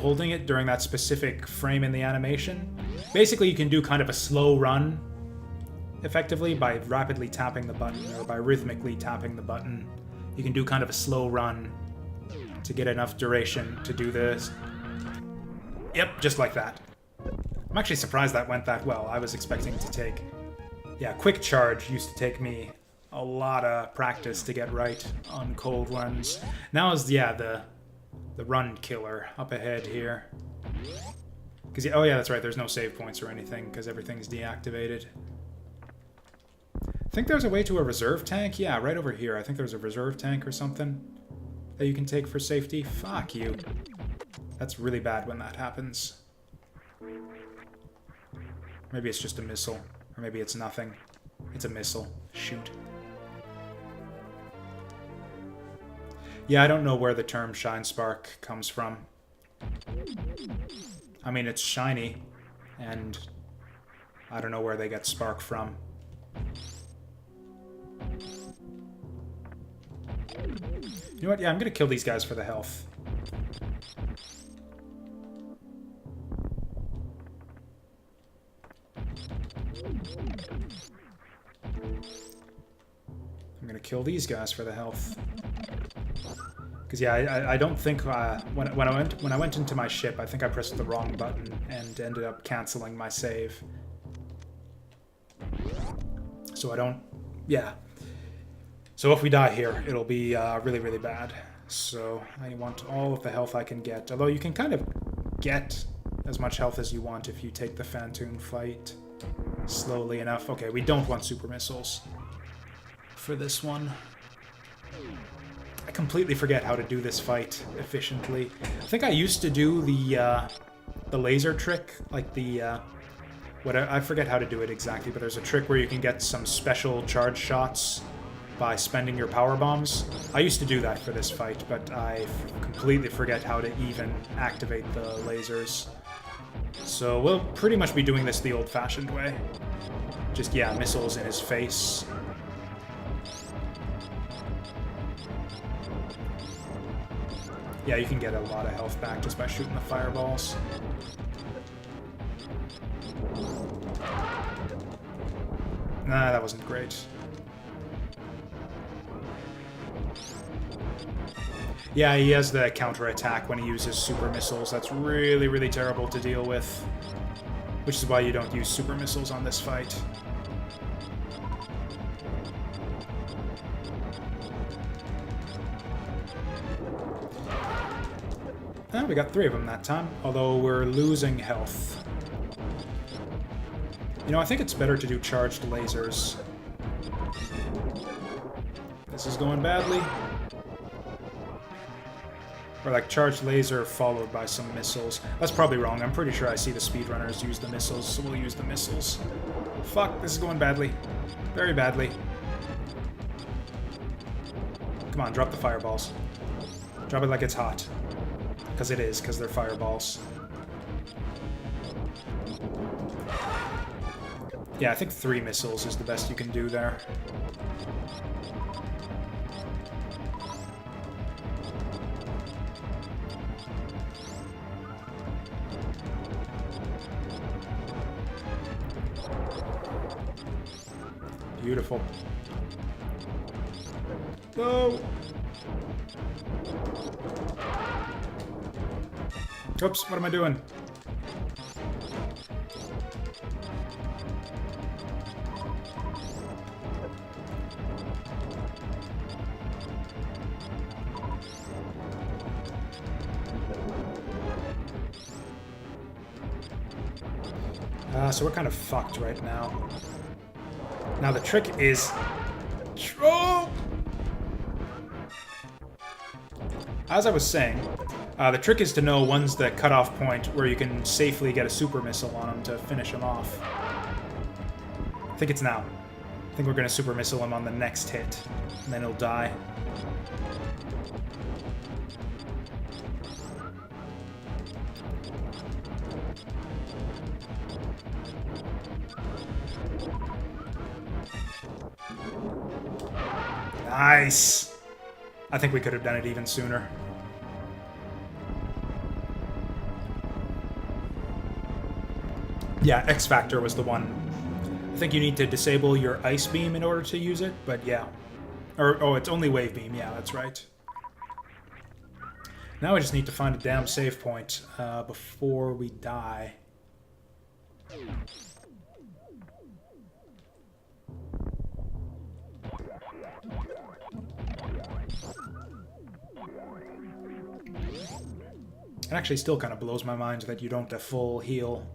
holding it during that specific frame in the animation. Basically, you can do kind of a slow run effectively by rapidly tapping the button or by rhythmically tapping the button. You can do kind of a slow run to get enough duration to do this. Yep, just like that. I'm actually surprised that went that well. I was expecting to take... Yeah, quick charge used to take me a lot of practice to get right on cold runs. Now is, yeah, the run killer up ahead here. Because, oh yeah, that's right, there's no save points or anything because everything's deactivated. I think there's a way to a reserve tank. Yeah, right over here. I think there's a reserve tank or something that you can take for safety. Fuck you. That's really bad when that happens. Maybe it's just a missile. Or maybe it's nothing. It's a missile. Shoot. Yeah, I don't know where the term Shine Spark comes from. I mean, it's shiny, and I don't know where they get spark from. You know what? Yeah, I'm gonna kill these guys for the health. I'm gonna kill these guys for the health. Because yeah, I don't think when I went into my ship, I think I pressed the wrong button and ended up canceling my save. So I don't. Yeah. So if we die here, it'll be really, really bad. So I want all of the health I can get. Although you can kind of get as much health as you want if you take the Phantoon fight slowly enough. Okay, we don't want super missiles for this one. I completely forget how to do this fight efficiently. I think I used to do the laser trick, like the... I forget how to do it exactly, but there's a trick where you can get some special charge shots by spending your power bombs. I used to do that for this fight, but I completely forget how to even activate the lasers. So we'll pretty much be doing this the old-fashioned way. Just, yeah, missiles in his face. Yeah, you can get a lot of health back just by shooting the fireballs. Nah, that wasn't great. Yeah, he has the counterattack when he uses super missiles. That's really, really terrible to deal with. Which is why you don't use super missiles on this fight. Oh, we got 3 of them that time, although we're losing health. You know, I think it's better to do charged lasers. This is going badly. Or like charged laser followed by some missiles. That's probably wrong. I'm pretty sure I see the speedrunners use the missiles, so we'll use the missiles. Fuck, this is going badly. Very badly. Come on, drop the fireballs. Drop it like it's hot. Because it is, because they're fireballs. Yeah, I think 3 missiles is the best you can do there. Beautiful. No! Oops, what am I doing? So we're kind of fucked right now. Now the trick is... Oh! As I was saying, the trick is to know when's the cutoff point where you can safely get a super missile on him to finish him off. I think it's now. I think we're going to super missile him on the next hit, and then he'll die. Nice! I think we could have done it even sooner. Yeah, X Factor was the one. I think you need to disable your Ice Beam in order to use it, but yeah. Or, oh, it's only Wave Beam, yeah, that's right. Now I just need to find a damn save point before we die. It actually still kind of blows my mind that you don't have full heal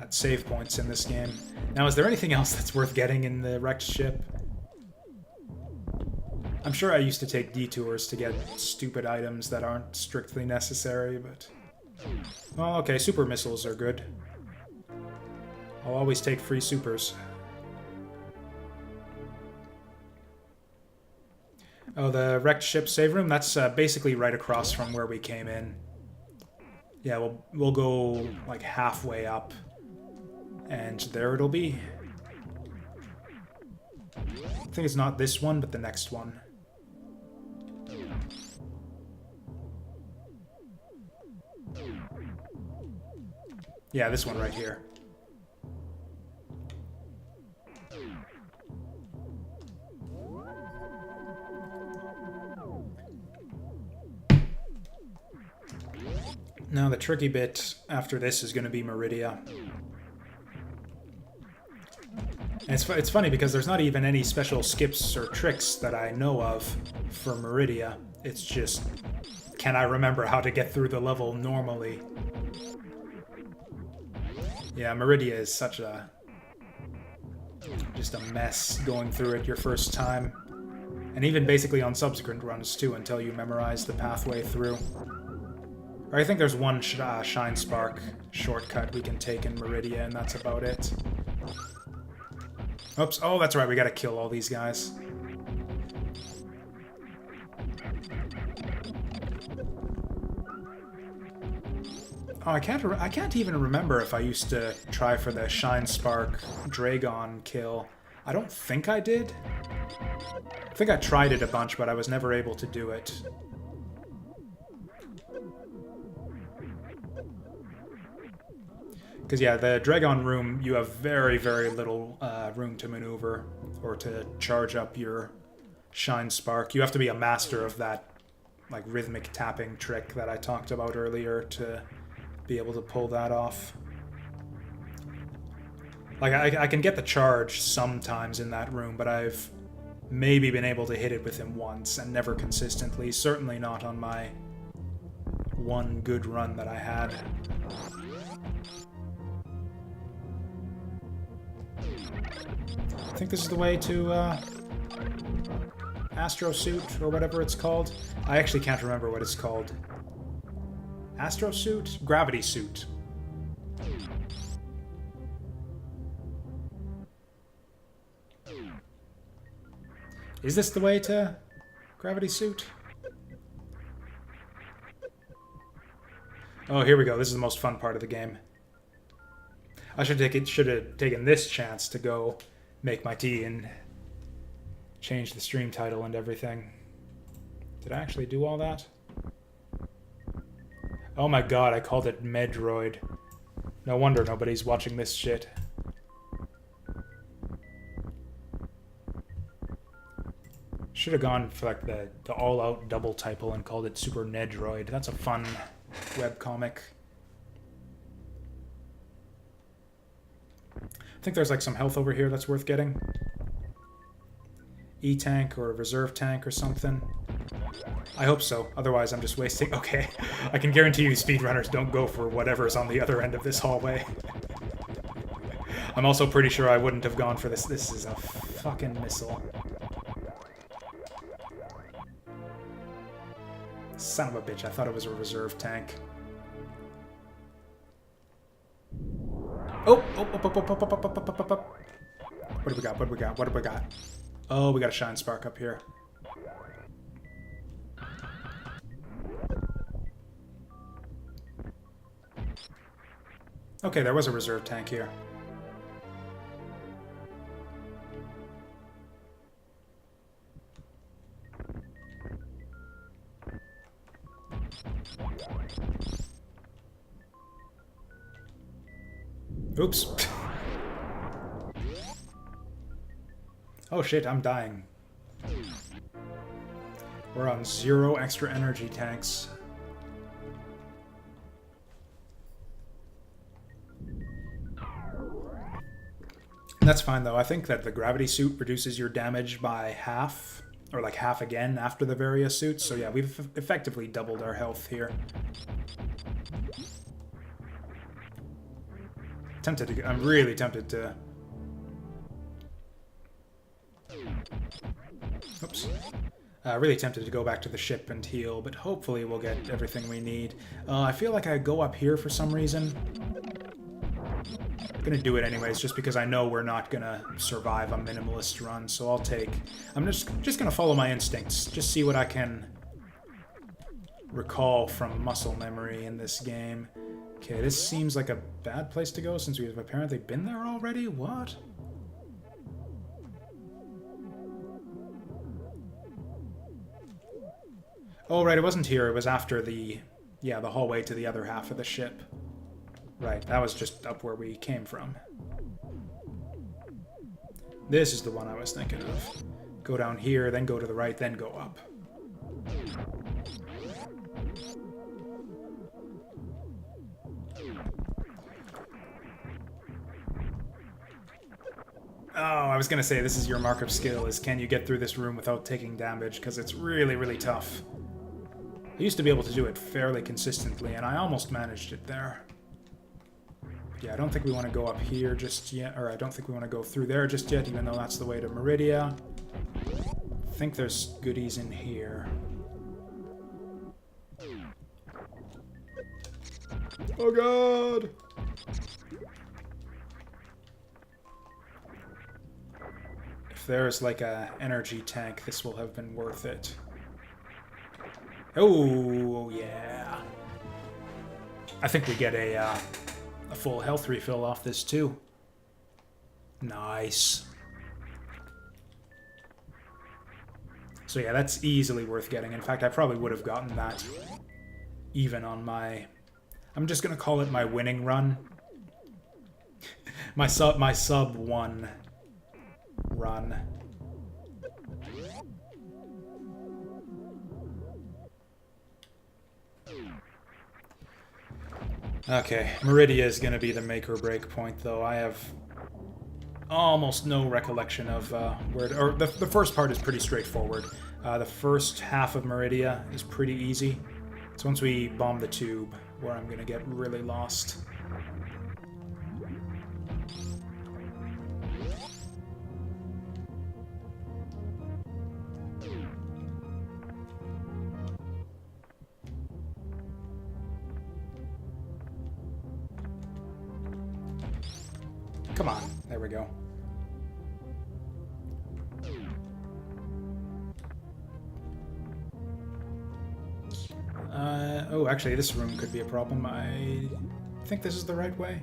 at save points in this game. Now, is there anything else that's worth getting in the wrecked ship? I'm sure I used to take detours to get stupid items that aren't strictly necessary, but... Well, okay, super missiles are good. I'll always take free supers. Oh, the wrecked ship save room? That's basically right across from where we came in. Yeah, we'll go like halfway up, and there it'll be. I think it's not this one, but the next one. Yeah, this one right here. Now the tricky bit after this is going to be Meridia. And it's funny because there's not even any special skips or tricks that I know of for Meridia. It's just, can I remember how to get through the level normally? Yeah, Meridia is such a... just a mess going through it your first time. And even basically on subsequent runs too, until you memorize the pathway through. Or I think there's one Shine Spark shortcut we can take in Meridia, and that's about it. Oops, oh, that's right, we gotta kill all these guys. Oh, I can't even remember if I used to try for the Shine Spark Dragon kill. I don't think I did. I think I tried it a bunch, but I was never able to do it. Because, yeah, the Dragon room, you have very, very little room to maneuver or to charge up your Shine Spark. You have to be a master of that, like, rhythmic tapping trick that I talked about earlier to be able to pull that off. Like, I can get the charge sometimes in that room, but I've maybe been able to hit it with him once, and never consistently. Certainly not on my one good run that I had. I think this is the way to Astro Suit, or whatever it's called. I actually can't remember what it's called. Astro Suit? Gravity Suit. Is this the way to Gravity Suit? Oh, here we go. This is the most fun part of the game. I should have taken this chance to go make my tea and change the stream title and everything. Did I actually do all that? Oh my god, I called it Metroid. No wonder nobody's watching this shit. Should have gone for like the all-out double typo and called it Super Nedroid. That's a fun webcomic. I think there's like some health over here that's worth getting. E-tank or a reserve tank or something. I hope so. Otherwise, I'm just wasting... Okay, I can guarantee you speedrunners don't go for whatever's on the other end of this hallway. I'm also pretty sure I wouldn't have gone for this. This is a fucking missile. Son of a bitch, I thought it was a reserve tank. Oh! What do we got? What do we got? What do we got? Oh, we got a Shine Spark up here. Okay, there was a reserve tank here. Oops. Oh shit, I'm dying. We're on 0 extra energy tanks. That's fine though. I think that the gravity suit reduces your damage by half, or like half again after the various suits. So yeah, we've effectively doubled our health here. I'm really tempted to... Oops. Really tempted to go back to the ship and heal, but hopefully we'll get everything we need. I feel like I go up here for some reason. I'm gonna do it anyways, just because I know we're not gonna survive a minimalist run, so I'll take... I'm just gonna follow my instincts, just see what I can recall from muscle memory in this game. Okay, this seems like a bad place to go since we've apparently been there already? What? Oh, right, it wasn't here. It was after the... Yeah, the hallway to the other half of the ship. Right, that was just up where we came from. This is the one I was thinking of. Go down here, then go to the right, then go up. Oh, I was gonna say, this is your mark of skill, is can you get through this room without taking damage, because it's really, really tough. I used to be able to do it fairly consistently, and I almost managed it there. Yeah, I don't think we want to go up here just yet, or I don't think we want to go through there just yet, even though that's the way to Meridia. I think there's goodies in here. Oh god! If there's like a energy tank, this will have been worth it. Oh, yeah. I think we get a full health refill off this too. Nice. So yeah, that's easily worth getting. In fact, I probably would have gotten that even on my... I'm just gonna call it my winning run. my sub 1 run. Okay, Meridia is gonna be the make or break point, though. I have almost no recollection of where... Or the first part is pretty straightforward. The first half of Meridia is pretty easy. So once we bomb the tube, where I'm gonna get really lost. Come on, there we go. Oh, actually, this room could be a problem. I think this is the right way.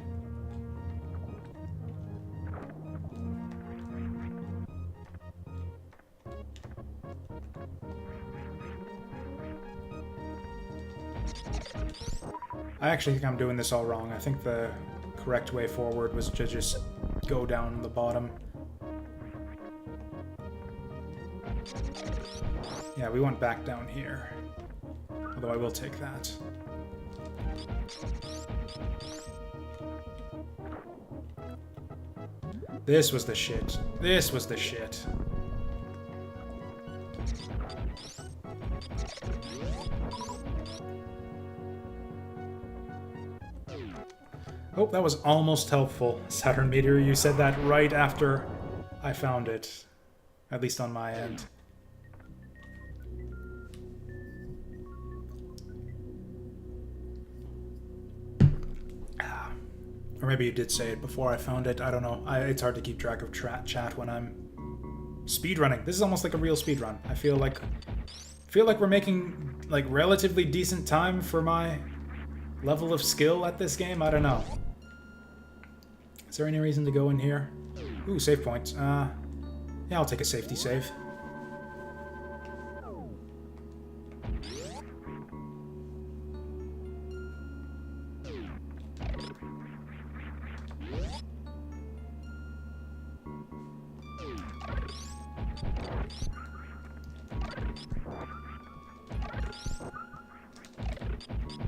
I actually think I'm doing this all wrong. I think the correct way forward was to just go down the bottom. Yeah, we went back down here. Although I will take that. This was the shit. This was the shit. Oh, that was almost helpful, Saturn Meteor. You said that right after I found it. At least on my end. Or maybe you did say it before I found it. I don't know. It's hard to keep track of chat when I'm speedrunning. This is almost like a real speedrun. I feel like we're making like relatively decent time for my level of skill at this game. I don't know. Is there any reason to go in here? Ooh, save points. Yeah, I'll take a safety save.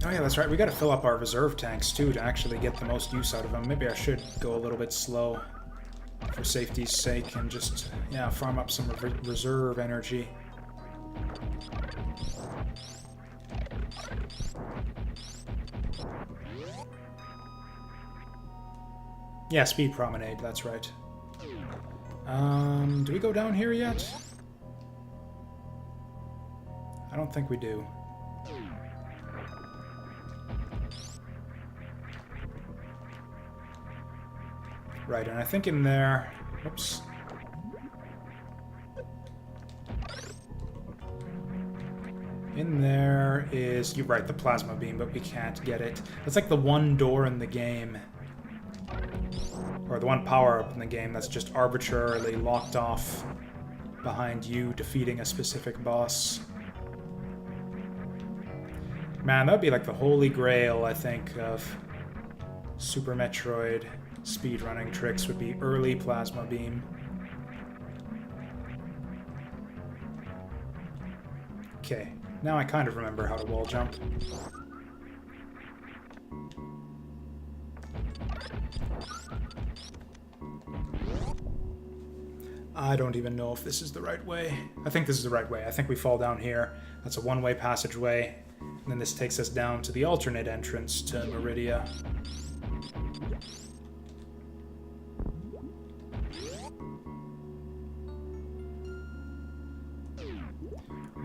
Oh yeah, that's right. We gotta fill up our reserve tanks too to actually get the most use out of them. Maybe I should go a little bit slow for safety's sake and just, yeah, farm up some reserve energy. Yeah, speed promenade, that's right. Do we go down here yet? I don't think we do. Right, and I think in there... Oops. In there is... You're right, the plasma beam, but we can't get it. That's like the one door in the game. Or the one power-up in the game that's just arbitrarily locked off behind you defeating a specific boss. Man, that would be like the holy grail, I think, of Super Metroid speedrunning tricks would be early plasma beam. Okay, now I kind of remember how to wall jump. I don't even know if this is the right way. I think this is the right way. I think we fall down here. That's a one-way passageway. And then this takes us down to the alternate entrance to Meridia.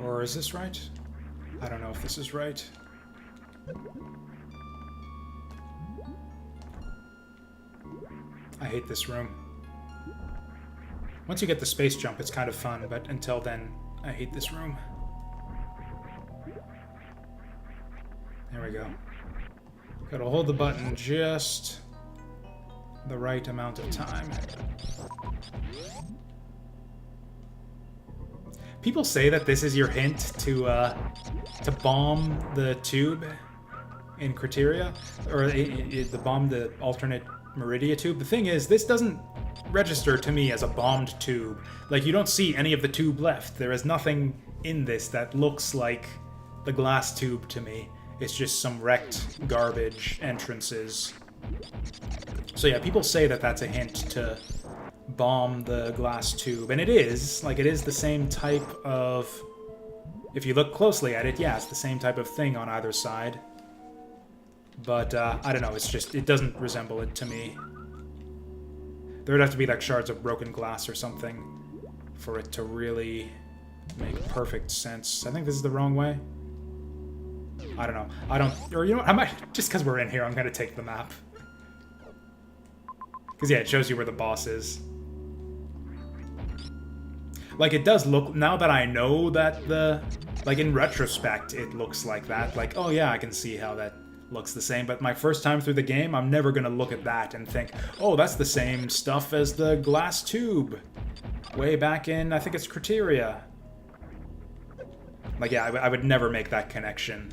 Or is this right? I don't know if this is right. I hate this room. Once you get the space jump, it's kind of fun, but until then, I hate this room. There we go. Gotta hold the button just the right amount of time. People say that this is your hint to bomb the tube in Criteria, or the bomb the alternate Meridia tube. The thing is, this doesn't register to me as a bombed tube. Like, you don't see any of the tube left. There is nothing in this that looks like the glass tube to me. It's just some wrecked garbage entrances. So yeah, people say that that's a hint to bomb the glass tube, and it is. Like, it is the same type of... If you look closely at it, yeah, it's the same type of thing on either side. But, I don't know, it's just... It doesn't resemble it to me. There would have to be, like, shards of broken glass or something for it to really make perfect sense. I think this is the wrong way. I don't know. I don't... Or, you know what? I might... Just because we're in here, I'm going to take the map. Because, yeah, it shows you where the boss is. Like, it does look... Now that I know that the... Like, in retrospect, it looks like that. Like, oh, yeah, I can see how that looks the same. But my first time through the game, I'm never going to look at that and think, oh, that's the same stuff as the glass tube. Way back in, I think it's Criteria. Like, yeah, I would never make that connection.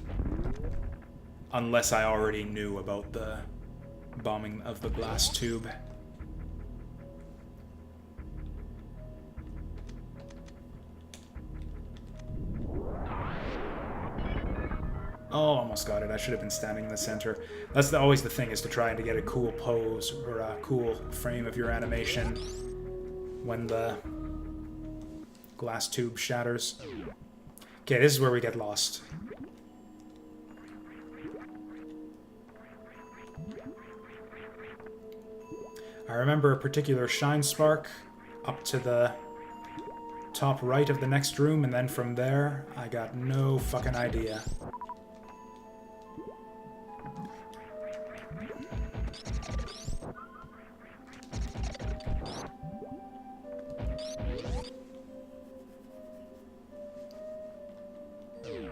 Unless I already knew about the bombing of the glass tube. Oh, almost got it. I should have been standing in the center. That's always the thing, is to try to get a cool pose or a cool frame of your animation when the glass tube shatters. Okay, this is where we get lost. I remember a particular shine spark up to the top right of the next room, and then from there, I got no fucking idea.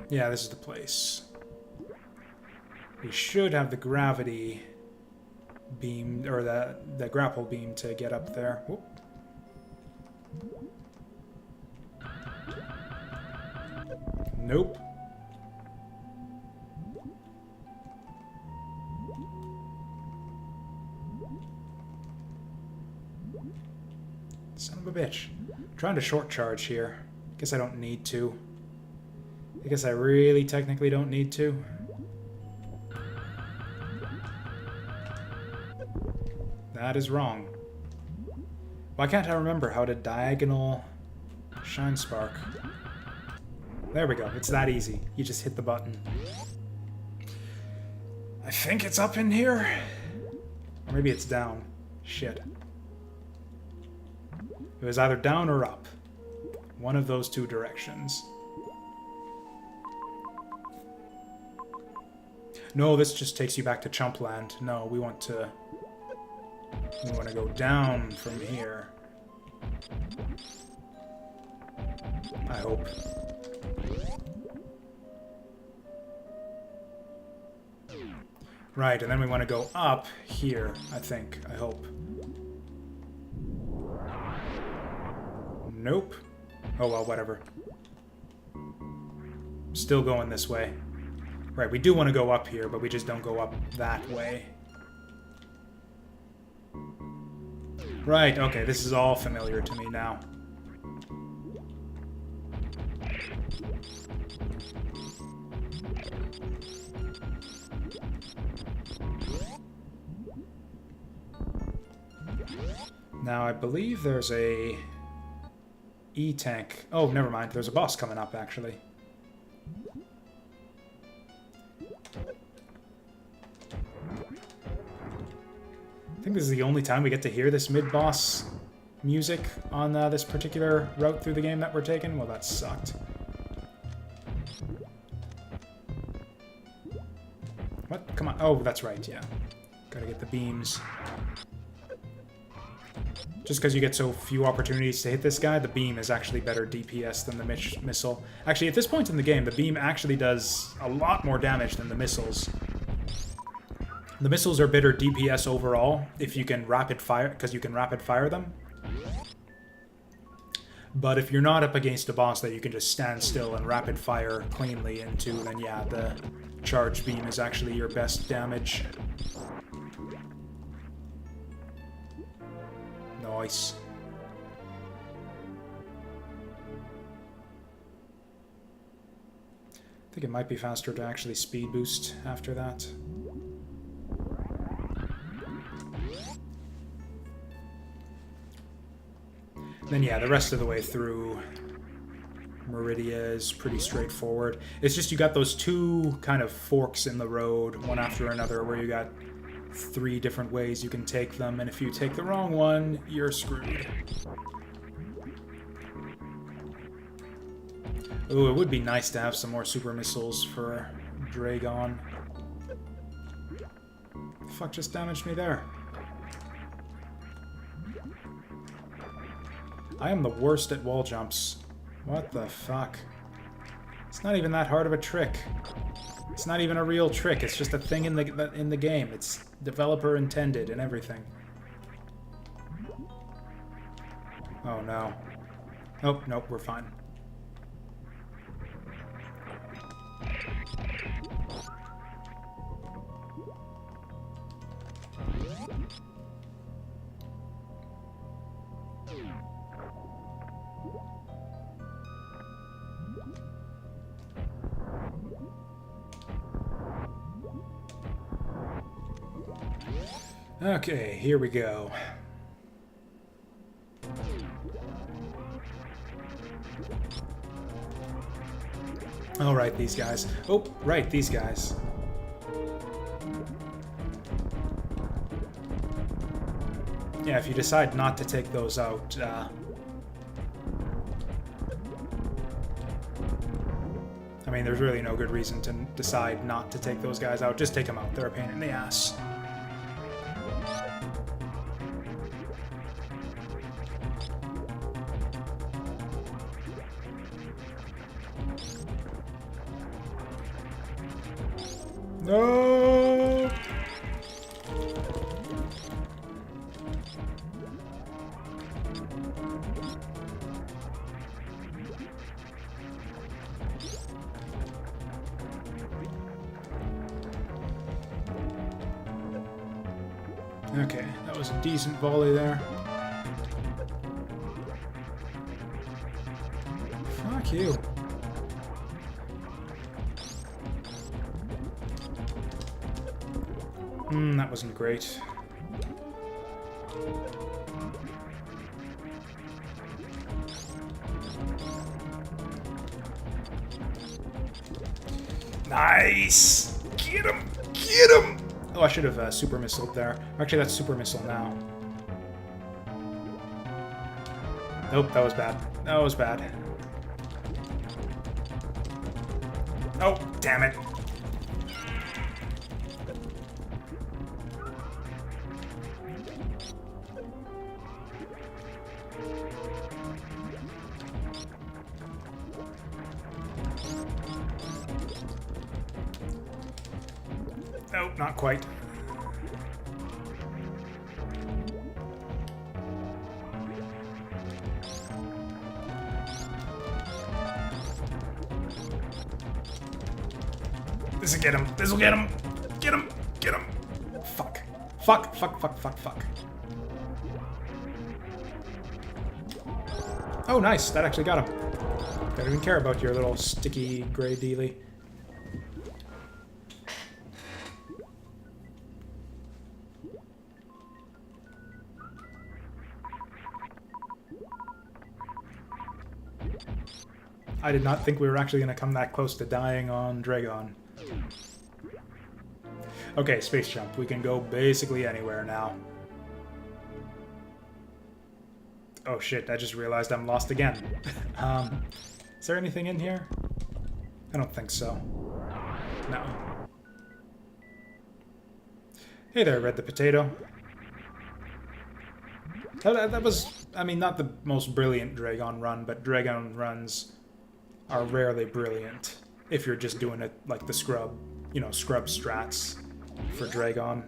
Yeah, this is the place. We should have the gravity beam, or the grapple beam to get up there. Whoop. Nope. Son of a bitch. I'm trying to short charge here. Guess I don't need to. I guess I really technically don't need to. That is wrong. Why can't I remember how to diagonal shine spark? There we go. It's that easy. You just hit the button. I think it's up in here. Or maybe it's down. Shit. It was either down or up. One of those two directions. No, this just takes you back to Chumpland. No, we want to go down from here. I hope. Right, and then we want to go up here, I think. I hope. Nope. Oh well, whatever. Still going this way. Right, we do want to go up here, but we just don't go up that way. Right, okay, this is all familiar to me now. Now, I believe there's a E-tank. Oh, never mind, there's a boss coming up, actually. I think this is the only time we get to hear this mid-boss music on this particular route through the game that we're taking. Well, that sucked. What? Come on. Oh, that's right, yeah. Gotta get the beams. Just because you get so few opportunities to hit this guy, the beam is actually better DPS than the missile. Actually, at this point in the game, the beam actually does a lot more damage than the missiles. The missiles are better DPS overall if you can rapid fire, because you can rapid fire them. But if you're not up against a boss that you can just stand still and rapid fire cleanly into, then yeah, the charge beam is actually your best damage. Nice. I think it might be faster to actually speed boost after that. Then yeah, the rest of the way through Meridia is pretty straightforward. It's just you got those two kind of forks in the road, one after another, where you got 3 different ways you can take them, and if you take the wrong one, you're screwed. Ooh, it would be nice to have some more super missiles for Dragon. The fuck just damaged me there? I am the worst at wall jumps. What the fuck? It's not even that hard of a trick. It's not even a real trick. It's just a thing in the game. It's developer intended and everything. Oh no. Nope, nope, we're fine. Okay, here we go. Oh, right, these guys. Oh, right, these guys. Yeah, if you decide not to take those out, I mean, there's really no good reason to decide not to take those guys out. Just take them out. They're a pain in the ass. No! Okay, that was a decent volley there. Fuck you. That wasn't great. Nice! Get him! Get him! Oh, I should have super missiled there. Actually, that's super missile now. Nope, that was bad. That was bad. Oh, damn it. Nope, not quite. This'll get him. This'll get him. Get him. Get him. Fuck. Fuck, fuck, fuck, fuck, fuck. Oh, nice. That actually got him. Don't even care about your little sticky gray dealy. I did not think we were actually going to come that close to dying on Dragon. Okay, space jump. We can go basically anywhere now. Oh shit, I just realized I'm lost again. Is there anything in here? I don't think so. No. Hey there, Red the Potato. That was, I mean, not the most brilliant Dragon run, but Dragon runs are rarely brilliant if you're just doing it like the scrub, you know, scrub strats. for Dragon.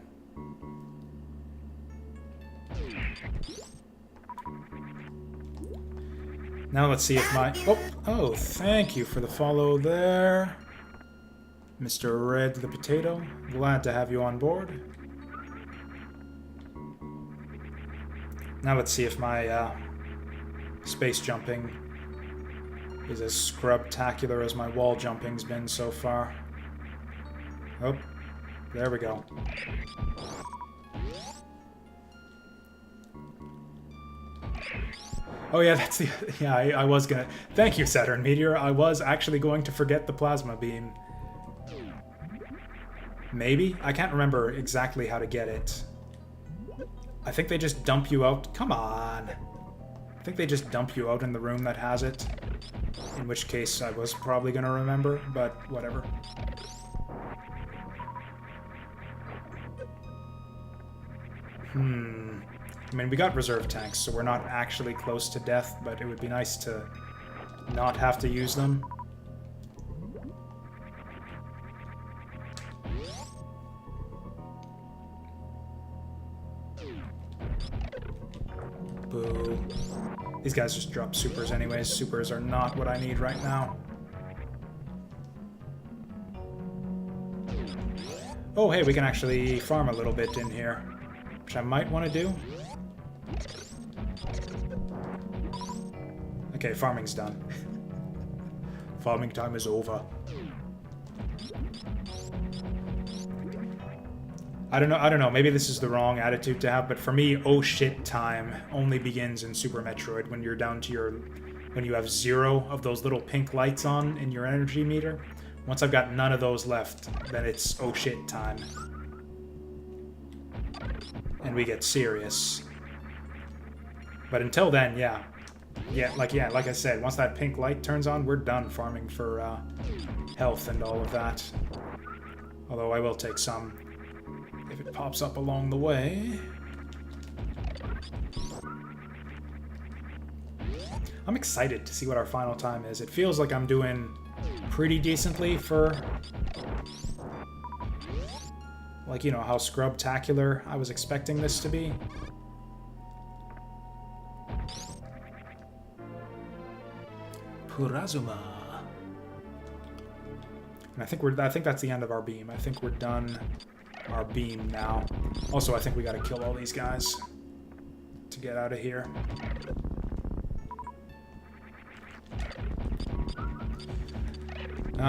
Now let's see if my... Oh, thank you for the follow there. Mr. Red the Potato. Glad to have you on board. Now let's see if my space jumping is as scrub-tacular as my wall jumping's been so far. Oh, there we go. Oh yeah, that's the... Yeah, I was gonna... Thank you, Saturn Meteor. I was actually going to forget the plasma beam. Maybe? I can't remember exactly how to get it. I think they just dump you out... Come on! I think they just dump you out in the room that has it. In which case I was probably gonna remember, but whatever. I mean, we got reserve tanks, so we're not actually close to death, but it would be nice to not have to use them. Boo. These guys just drop supers anyways. Supers are not what I need right now. Oh, hey, we can actually farm a little bit in here, which I might want to do. Okay, farming's done. Farming time is over. I don't know, maybe this is the wrong attitude to have, but for me, oh shit time only begins in Super Metroid when you're down to your... when you have 0 of those little pink lights on in your energy meter. Once I've got none of those left, then it's oh shit time. And we get serious. But until then, yeah. Like I said, once that pink light turns on, we're done farming for health and all of that. Although I will take some if it pops up along the way. I'm excited to see what our final time is. It feels like I'm doing pretty decently for, like, you know, how scrub-tacular I was expecting this to be. Purazuma. And I think that's the end of our beam. I think we're done our beam now. Also, I think we gotta kill all these guys to get out of here.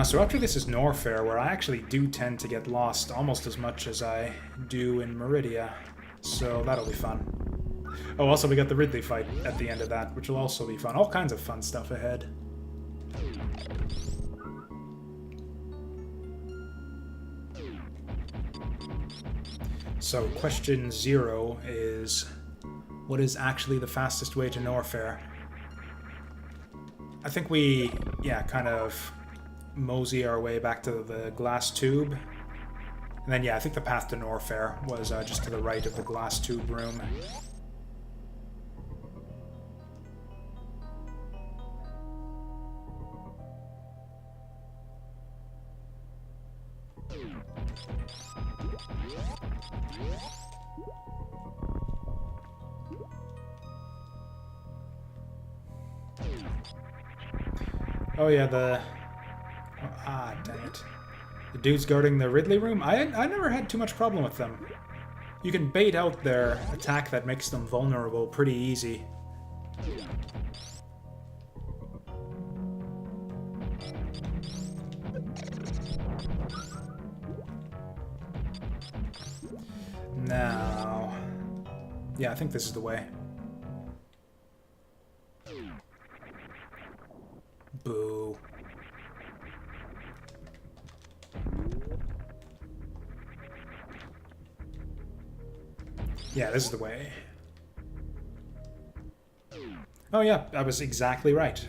So after this is Norfair, where I actually do tend to get lost almost as much as I do in Meridia. So that'll be fun. Oh, also we got the Ridley fight at the end of that, which will also be fun. All kinds of fun stuff ahead. So question 0 is, what is actually the fastest way to Norfair? I think we, yeah, kind of mosey our way back to the glass tube. And then, yeah, I think the path to Norfair was just to the right of the glass tube room. Oh yeah, dang it. The dudes guarding the Ridley room? I never had too much problem with them. You can bait out their attack that makes them vulnerable pretty easy. Now... yeah, I think this is the way. Boo. Yeah, this is the way. Oh yeah, I was exactly right.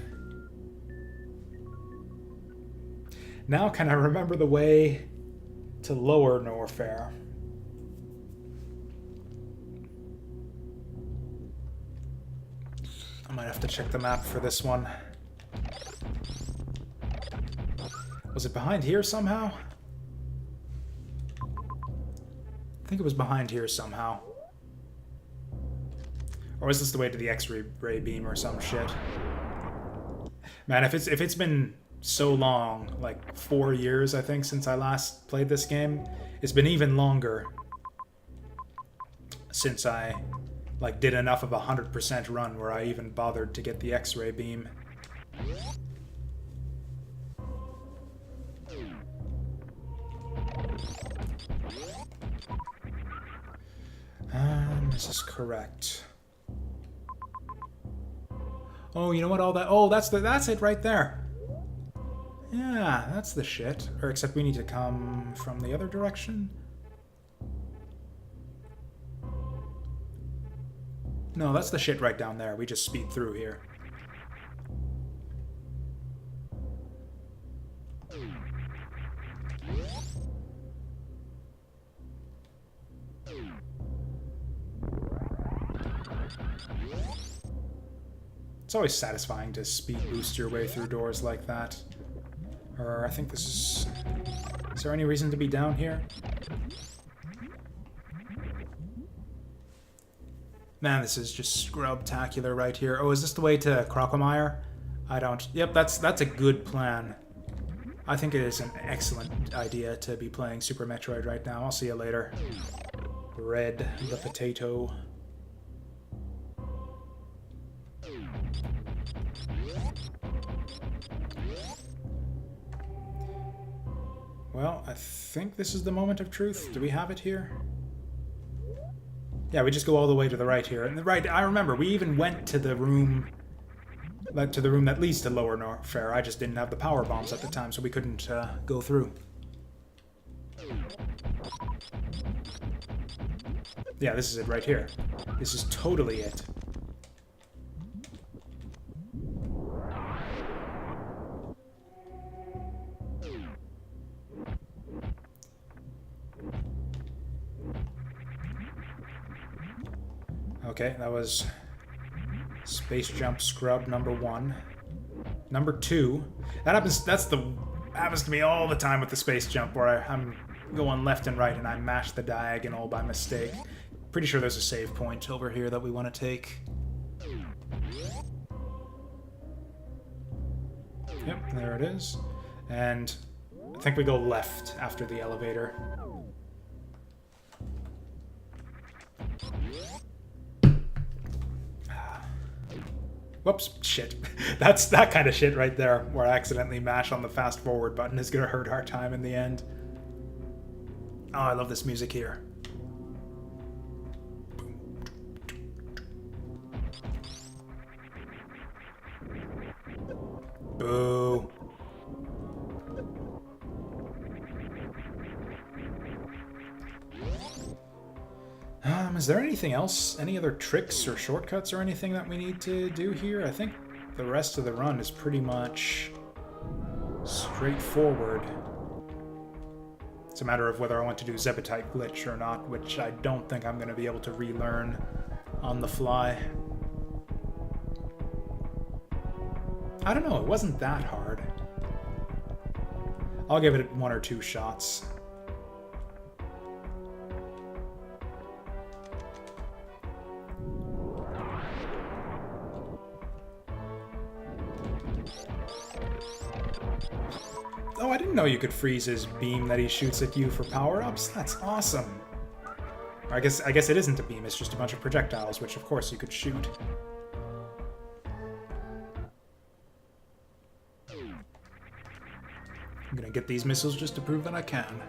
Now can I remember the way to lower Norfair? I might have to check the map for this one. Was it behind here somehow? think it was behind here somehow. Or was this the way to the X-ray beam or some shit? Man, if it's been so long, like 4 years, I think, since I last played this game, it's been even longer since I like did enough of a 100% run where I even bothered to get the X-ray beam. This is correct. Oh, you know what? All that. Oh, that's it right there. Yeah, that's the shit. Or except we need to come from the other direction. No, that's the shit right down there. We just speed through here. It's always satisfying to speed boost your way through doors like that. Or I think this is... Is there any reason to be down here? Man, this is just scrub-tacular right here. Oh, is this the way to Crocomire? I don't... Yep, that's a good plan. I think it is an excellent idea to be playing Super Metroid right now. I'll see you later. Red the potato. Well, I think this is the moment of truth. Do we have it here? Yeah, we just go all the way to the right here. And the right, I remember, we even went to the room that leads to Lower Norfair. I just didn't have the power bombs at the time, so we couldn't go through. Yeah, this is it right here. This is totally it. Okay, that was Space Jump Scrub number 1. Number 2. That happens to me all the time with the Space Jump, where I'm going left and right and I mash the diagonal by mistake. Pretty sure there's a save point over here that we want to take. Yep, there it is. And I think we go left after the elevator. Whoops, shit. That's that kind of shit right there, where I accidentally mash on the fast forward button is gonna hurt our time in the end. Oh, I love this music here. Boo. Is there anything else? Any other tricks or shortcuts or anything that we need to do here? I think the rest of the run is pretty much straightforward. It's a matter of whether I want to do Zebetite Glitch or not, which I don't think I'm going to be able to relearn on the fly. I don't know, it wasn't that hard. I'll give it 1 or 2 shots. Oh, I didn't know you could freeze his beam that he shoots at you for power-ups. That's awesome. I guess it isn't a beam, it's just a bunch of projectiles, which of course you could shoot. I'm gonna get these missiles just to prove that I can.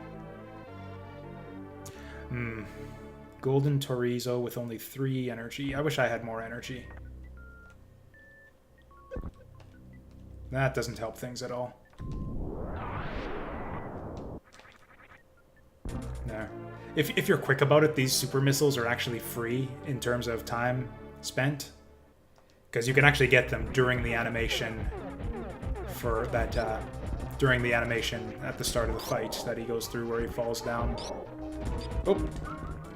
Golden Torizo with only 3 energy. I wish I had more energy. That doesn't help things at all. There. If you're quick about it, these super missiles are actually free in terms of time spent. Because you can actually get them during the animation for that, during the animation at the start of the fight that he goes through where he falls down. Oh,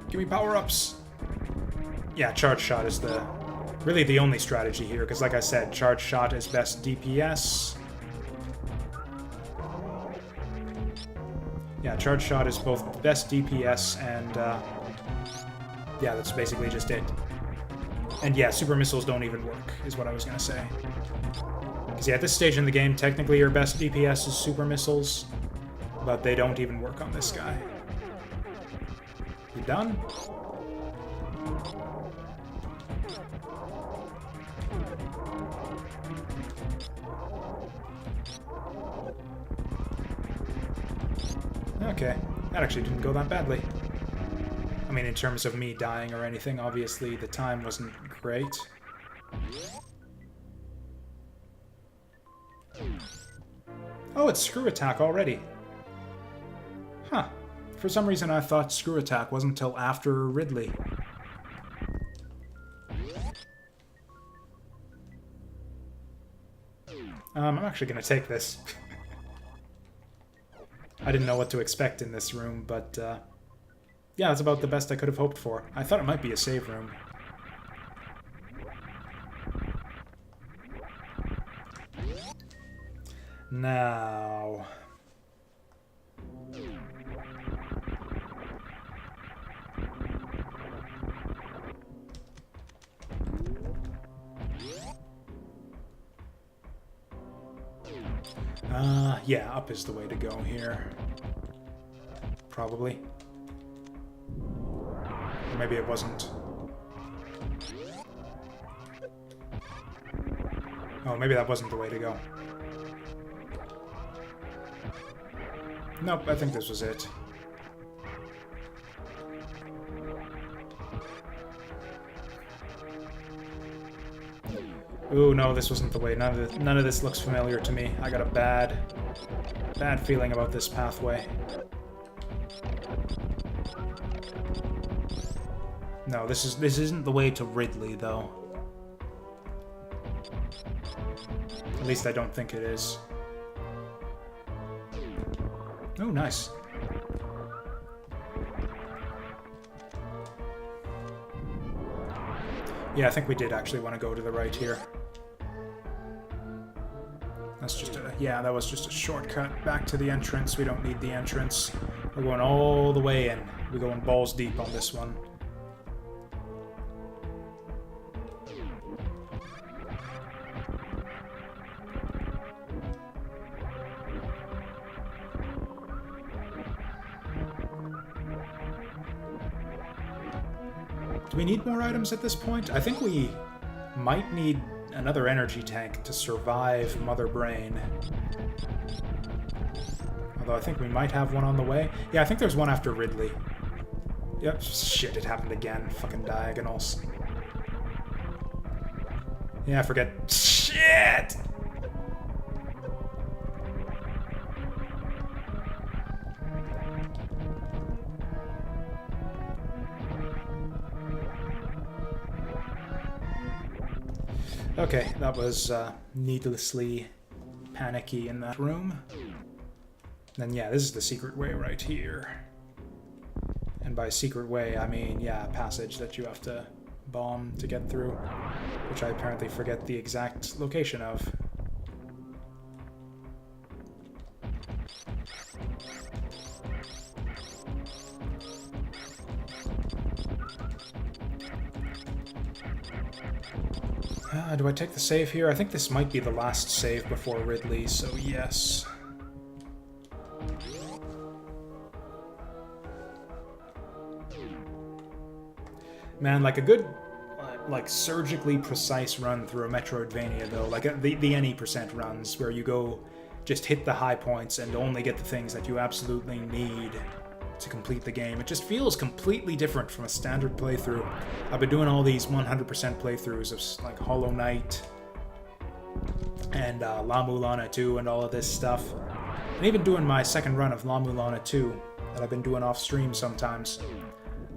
give me power-ups. Yeah, Charge Shot is really the only strategy here, because like I said, Charge Shot is best DPS. Yeah, charge shot is both the best DPS and, yeah, that's basically just it. And yeah, super missiles don't even work, is what I was gonna say. Because yeah, at this stage in the game, technically your best DPS is super missiles, but they don't even work on this guy. You done? Okay, that actually didn't go that badly. I mean, in terms of me dying or anything, obviously the time wasn't great. Oh, it's screw attack already. Huh. For some reason I thought screw attack wasn't until after Ridley. I'm actually gonna take this. I didn't know what to expect in this room, but yeah, that's about the best I could have hoped for. I thought it might be a save room. Now... yeah, up is the way to go here. Probably. Or maybe it wasn't. Oh, maybe that wasn't the way to go. Nope, I think this was it. Ooh, no, this wasn't the way. None of this looks familiar to me. I got a bad feeling about this pathway. No, this isn't the way to Ridley, though. At least I don't think it is. Oh, nice. Yeah, I think we did actually want to go to the right here. That's just a... yeah, that was just a shortcut back to the entrance. We don't need the entrance. We're going all the way in. We're going balls deep on this one. Do we need more items at this point? I think we might need another energy tank to survive Mother Brain. Although I think we might have one on the way. Yeah, I think there's one after Ridley. Yep, shit, it happened again. Fucking diagonals. Yeah, I forget. Shit! Okay, that was needlessly panicky in that room. Then yeah, this is the secret way right here. And by secret way, I mean, yeah, a passage that you have to bomb to get through, which I apparently forget the exact location of. Do I take the save here? I think this might be the last save before Ridley, so yes. Man, like a good, like surgically precise run through a Metroidvania though, like the any % runs where you go just hit the high points and only get the things that you absolutely need to complete the game. It just feels completely different from a standard playthrough. I've been doing all these 100% playthroughs of like Hollow Knight and La Mulana 2 and all of this stuff. And even doing my second run of La Mulana 2 that I've been doing off stream sometimes.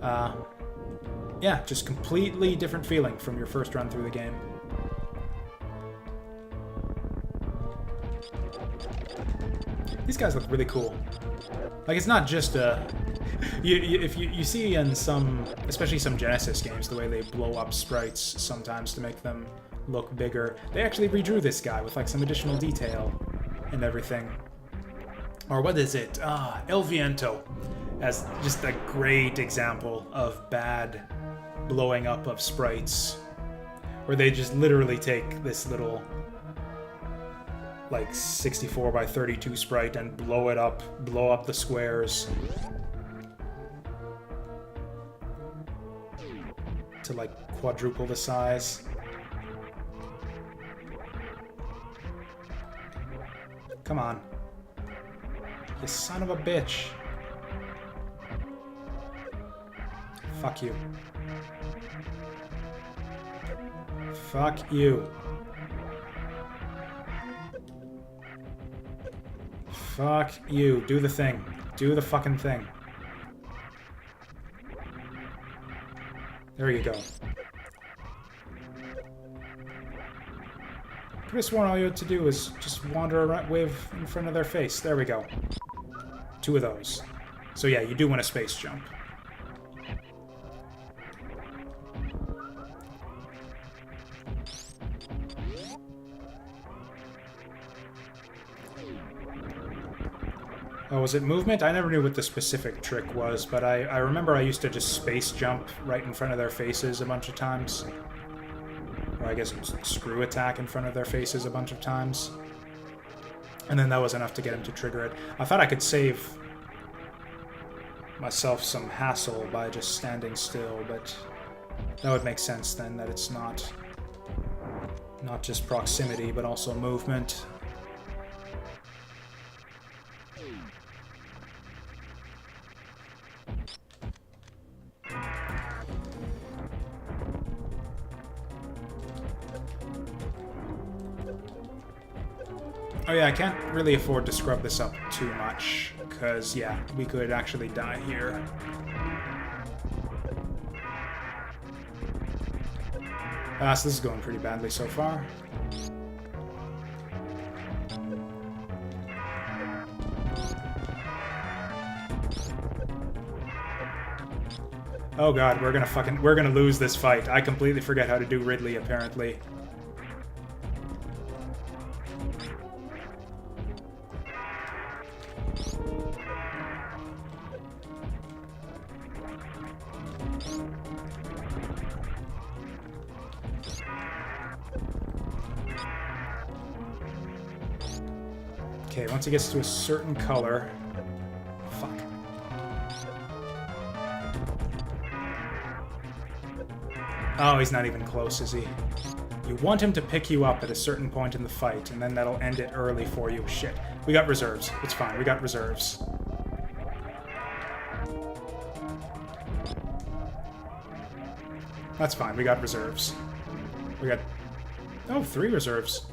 Yeah, just completely different feeling from your first run through the game. These guys look really cool. Like, it's not just a... If you see in some, especially some Genesis games, the way they blow up sprites sometimes to make them look bigger. They actually redrew this guy with, like, some additional detail and everything. Or what is it? El Viento, as just a great example of bad blowing up of sprites, where they just literally take this little like 64 by 32 sprite and blow it up, blow up the squares to like quadruple the size. Come on. You son of a bitch. Fuck you. Fuck you. Fuck you. Do the thing. Do the fucking thing. There you go. Could have sworn all you had to do was just wander around, wave in front of their face. There we go. 2 of those. So yeah, you do want a space jump. Oh, was it movement? I never knew what the specific trick was, but I remember I used to just space jump right in front of their faces a bunch of times. Or I guess screw attack in front of their faces a bunch of times. And then that was enough to get him to trigger it. I thought I could save myself some hassle by just standing still, but that would make sense then, that it's not just proximity, but also movement. Oh yeah, I can't really afford to scrub this up too much, because, yeah, we could actually die here. So this is going pretty badly so far. Oh god, we're gonna lose this fight. I completely forget how to do Ridley, apparently. Okay, once he gets to a certain color... Fuck. Oh, he's not even close, is he? You want him to pick you up at a certain point in the fight, and then that'll end it early for you. Shit. We got reserves. It's fine. We got reserves. That's fine. We got reserves. We got... Oh, 3 reserves.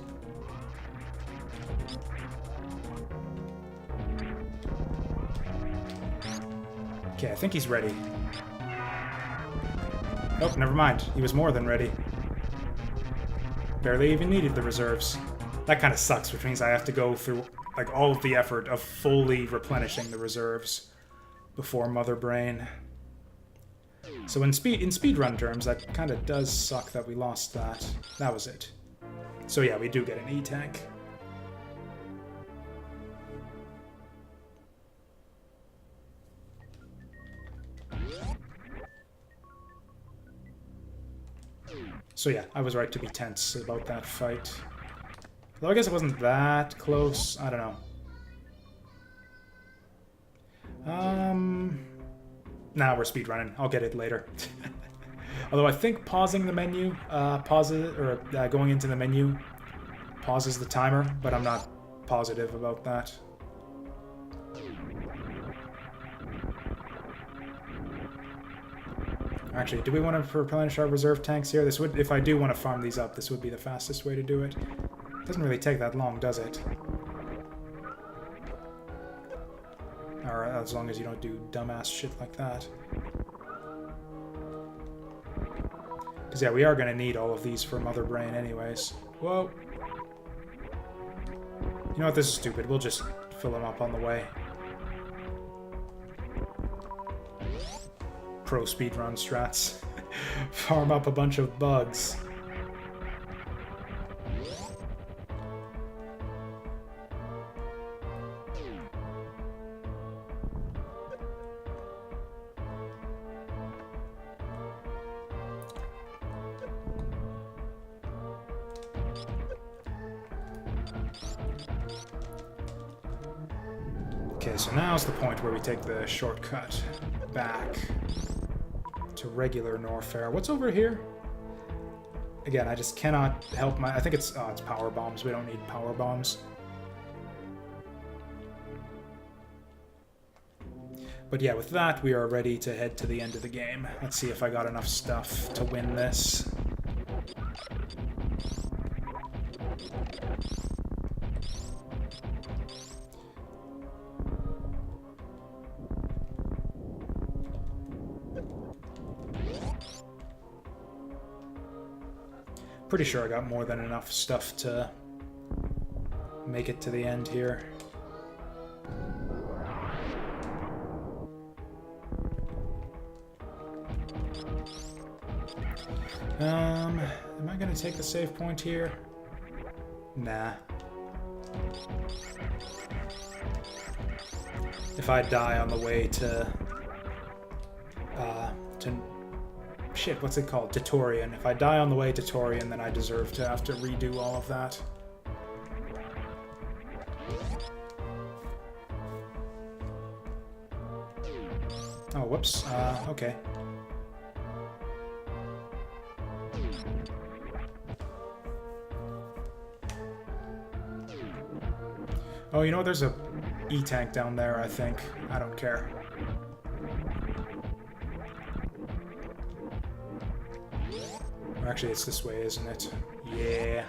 Okay, I think he's ready. Oh, never mind. He was more than ready. Barely even needed the reserves. That kind of sucks, which means I have to go through like all of the effort of fully replenishing the reserves before Mother Brain. So in speedrun terms, that kind of does suck that we lost that. That was it. So yeah, we do get an E-tank. So yeah, I was right to be tense about that fight. Though I guess it wasn't that close. I don't know. Nah, we're speedrunning. I'll get it later. Although I think pausing the menu, going into the menu pauses the timer, but I'm not positive about that. Actually, do we want to replenish our reserve tanks here? This would, if I do want to farm these up, this would be the fastest way to do it. Doesn't really take that long, does it? Or as long as you don't do dumbass shit like that. Because yeah, we are going to need all of these for Mother Brain anyways. Whoa. You know what, this is stupid. We'll just fill them up on the way. Pro speedrun strats. Farm up a bunch of bugs. Okay, so now's the point where we take the shortcut back to regular Norfair. What's over here? Again, I just cannot help my... I think it's... Oh, it's power bombs. We don't need power bombs. But yeah, with that, we are ready to head to the end of the game. Let's see if I got enough stuff to win this. Pretty sure I got more than enough stuff to make it to the end here. Am I gonna take the save point here? Nah. If I die on the way to shit, what's it called? Tutorian. If I die on the way to Tutorian, then I deserve to have to redo all of that. Oh, whoops. Okay. Oh, you know, there's a E-tank down there, I think. I don't care. Or actually, it's this way, isn't it? Yeah.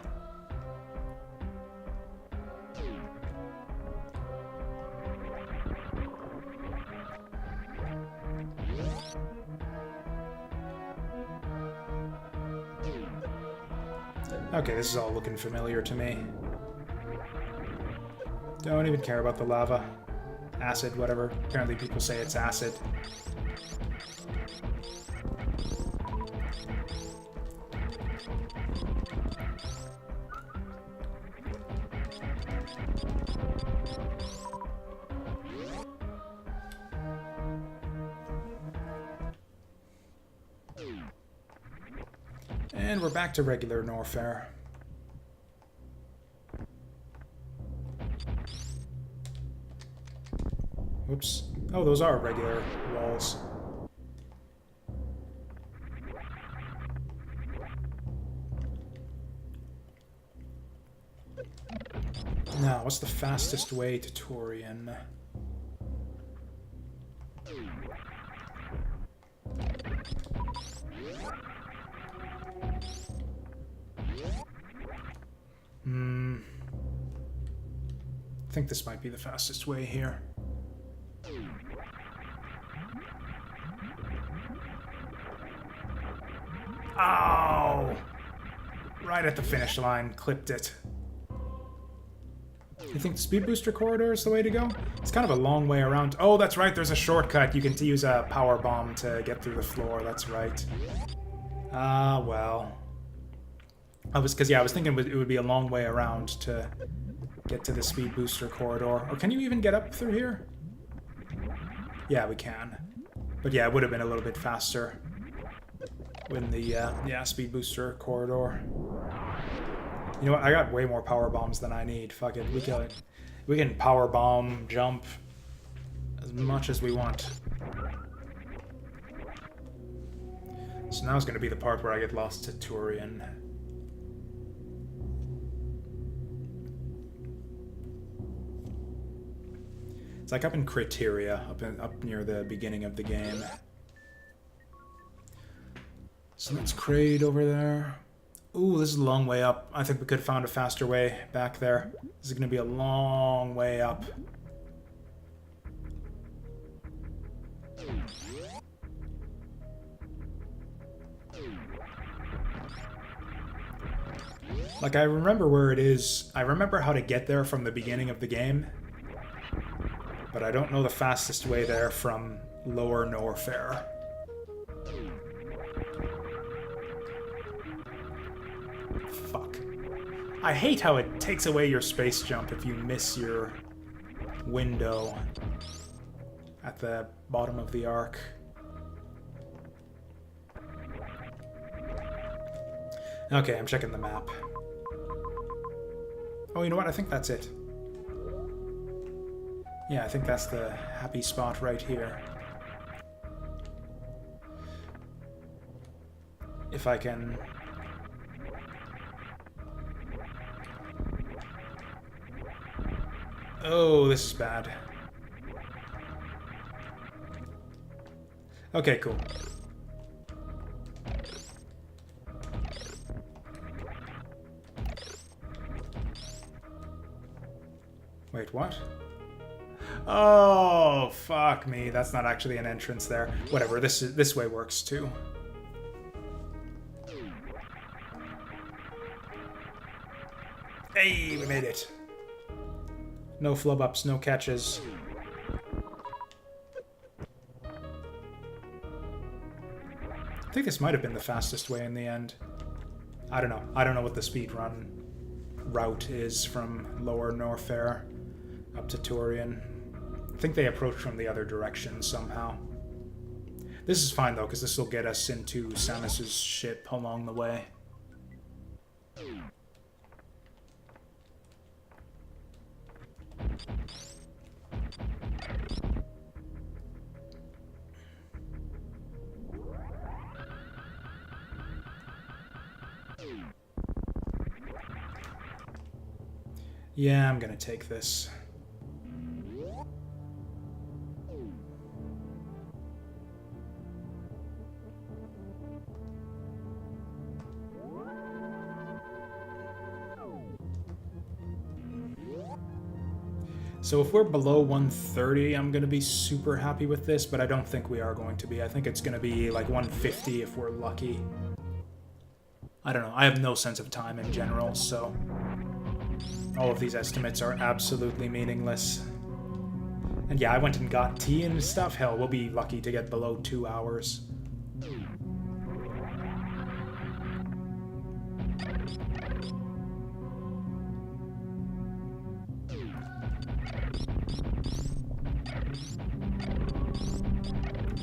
Okay, this is all looking familiar to me. Don't even care about the lava. Acid, whatever. Apparently people say it's acid. And we're back to regular Norfair. Whoops. Oh, those are regular walls. Now, what's the fastest way to Torian? I think this might be the fastest way here. Oh! Right at the finish line, clipped it. You think the speed booster corridor is the way to go? It's kind of a long way around. Oh, that's right, there's a shortcut. You can use a power bomb to get through the floor, that's right. Ah, well. I was thinking it would be a long way around to get to the speed booster corridor. Or can you even get up through here? Yeah, we can. But yeah, it would have been a little bit faster in the speed booster corridor. You know what? I got way more power bombs than I need. Fuck it, we can power bomb jump as much as we want. So now it's going to be the part where I get lost to Turian. It's like up in Criteria, up near the beginning of the game. So that's Kraid over there. Ooh, this is a long way up. I think we could have found a faster way back there. This is going to be a long way up. Like, I remember where it is. I remember how to get there from the beginning of the game. But I don't know the fastest way there from Lower Norfair. Fuck. I hate how it takes away your space jump if you miss your window at the bottom of the arc. Okay, I'm checking the map. Oh, you know what? I think that's it. Yeah, I think that's the happy spot right here. If I can... Oh, this is bad. Okay, cool. Wait, what? Oh, fuck me. That's not actually an entrance there. Whatever, this way works too. Hey, we made it. No flub-ups, no catches. I think this might have been the fastest way in the end. I don't know. I don't know what the speedrun route is from Lower Norfair up to Turian. I think they approach from the other direction somehow. This is fine though, because this will get us into Samus's ship along the way. Yeah, I'm gonna take this. So if we're below 130, I'm going to be super happy with this, but I don't think we are going to be. I think it's going to be like 150 if we're lucky. I don't know. I have no sense of time in general, so all of these estimates are absolutely meaningless. And yeah, I went and got tea and stuff. Hell, we'll be lucky to get below 2 hours.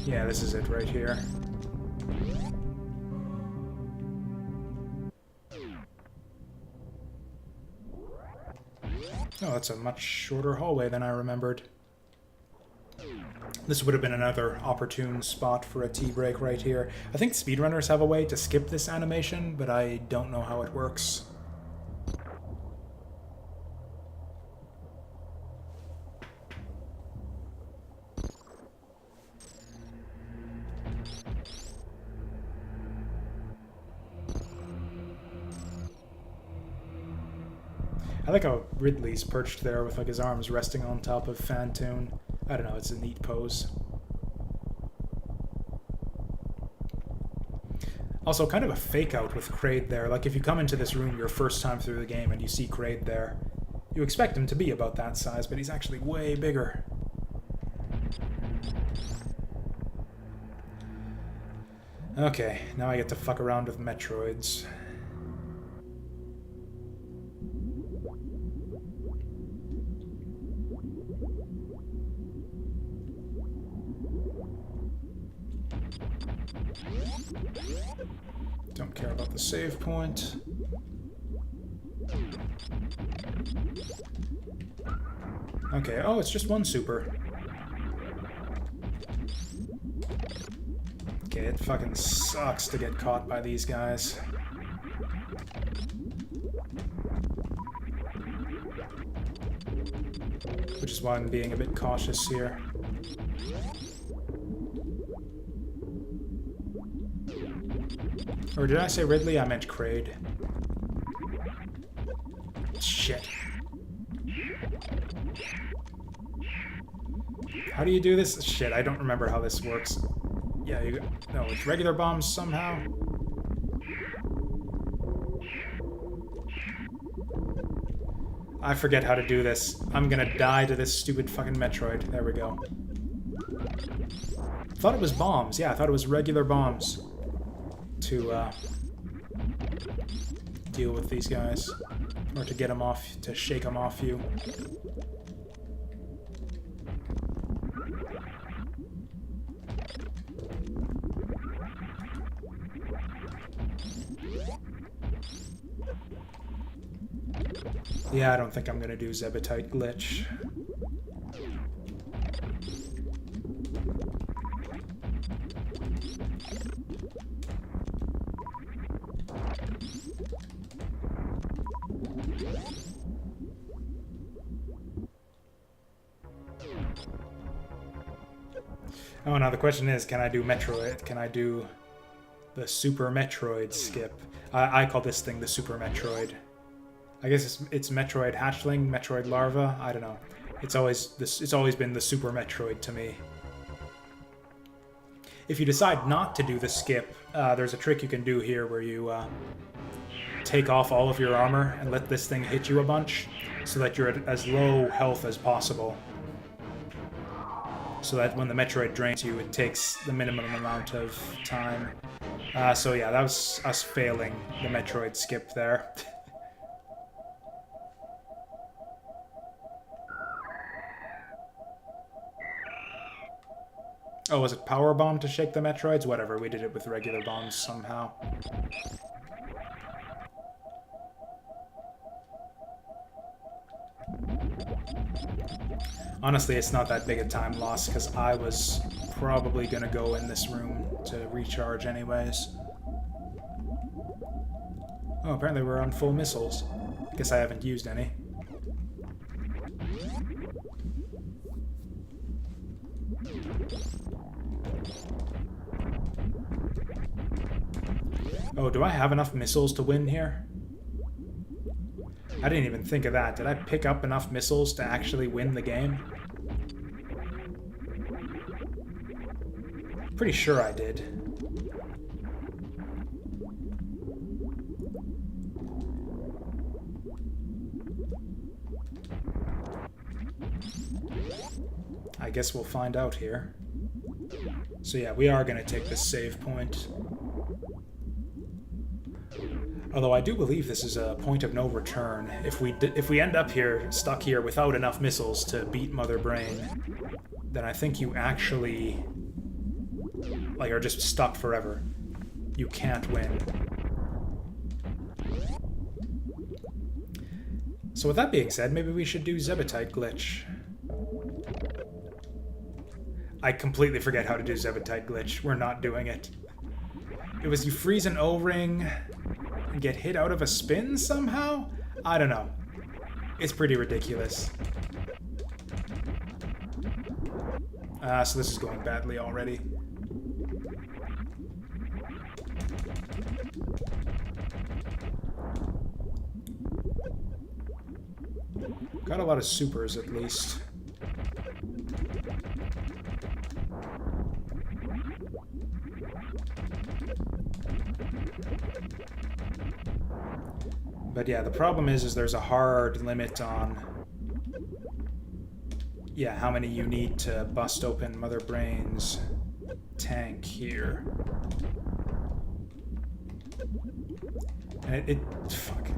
Yeah, this is it right here. Oh, that's a much shorter hallway than I remembered. This would have been another opportune spot for a tea break right here. I think speedrunners have a way to skip this animation, but I don't know how it works. I like how Ridley's perched there with like his arms resting on top of Phantoon. I don't know, it's a neat pose. Also, kind of a fake out with Kraid there. Like if you come into this room your first time through the game and you see Kraid there, you expect him to be about that size, but he's actually way bigger. Okay, now I get to fuck around with Metroids. Don't care about the save point. Okay, oh, it's just one super. Okay, it fucking sucks to get caught by these guys. Which is why I'm being a bit cautious here. Or did I say Ridley? I meant Kraid. Shit. How do you do this? Shit, I don't remember how this works. Yeah, you... No, it's regular bombs somehow. I forget how to do this. I'm gonna die to this stupid fucking Metroid. There we go. Thought it was bombs. Yeah, I thought it was regular bombs. To deal with these guys, or to get them off, to shake them off you. Yeah, I don't think I'm gonna do Zebetite glitch. Oh, now the question is, can I do Metroid? Can I do the Super Metroid skip? I call this thing the Super Metroid. I guess it's Metroid hatchling, Metroid larva. I don't know. It's always been the Super Metroid to me. If you decide not to do the skip, there's a trick you can do here where you take off all of your armor and let this thing hit you a bunch, so that you're at as low health as possible. So that when the Metroid drains you, it takes the minimum amount of time. So yeah, that was us failing the Metroid skip there. Oh, was it Power Bomb to shake the Metroids? Whatever, we did it with regular bombs somehow. Honestly, it's not that big a time loss, because I was probably going to go in this room to recharge anyways. Oh, apparently we're on full missiles. Guess I haven't used any. Oh, do I have enough missiles to win here? I didn't even think of that. Did I pick up enough missiles to actually win the game? Pretty sure I did. I guess we'll find out here. So yeah, we are going to take this save point. Although I do believe this is a point of no return. If we end up here, stuck here without enough missiles to beat Mother Brain, then I think you actually, like, are just stuck forever. You can't win. So with that being said, maybe we should do Zebetite glitch. I completely forget how to do Zebetite glitch. We're not doing it. It was you freeze an O-ring and get hit out of a spin somehow? I don't know. It's pretty ridiculous. So this is going badly already. Got a lot of supers, at least. But yeah, the problem is there's a hard limit on, yeah, how many you need to bust open Mother Brain's tank here. And fuck.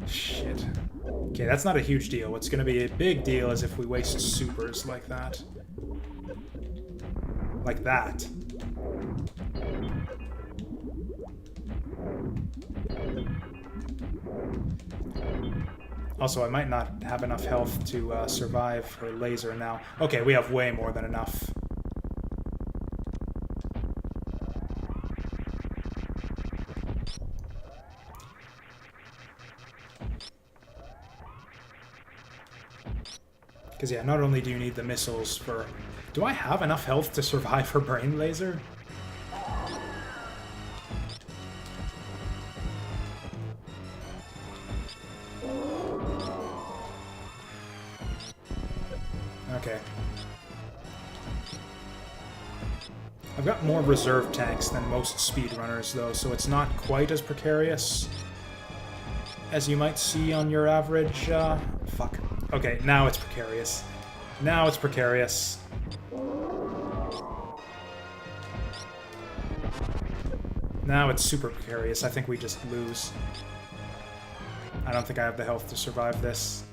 Shit. Okay, that's not a huge deal. What's gonna be a big deal is if we waste supers like that. Like that. Also, I might not have enough health to survive her laser now. Okay, we have way more than enough. Because, yeah, not only do you need the missiles for... Do I have enough health to survive her brain laser? Okay. I've got more reserve tanks than most speedrunners, though, so it's not quite as precarious as you might see on your average, fuck. Okay, now it's precarious. Now it's precarious. Now it's super precarious. I think we just lose. I don't think I have the health to survive this.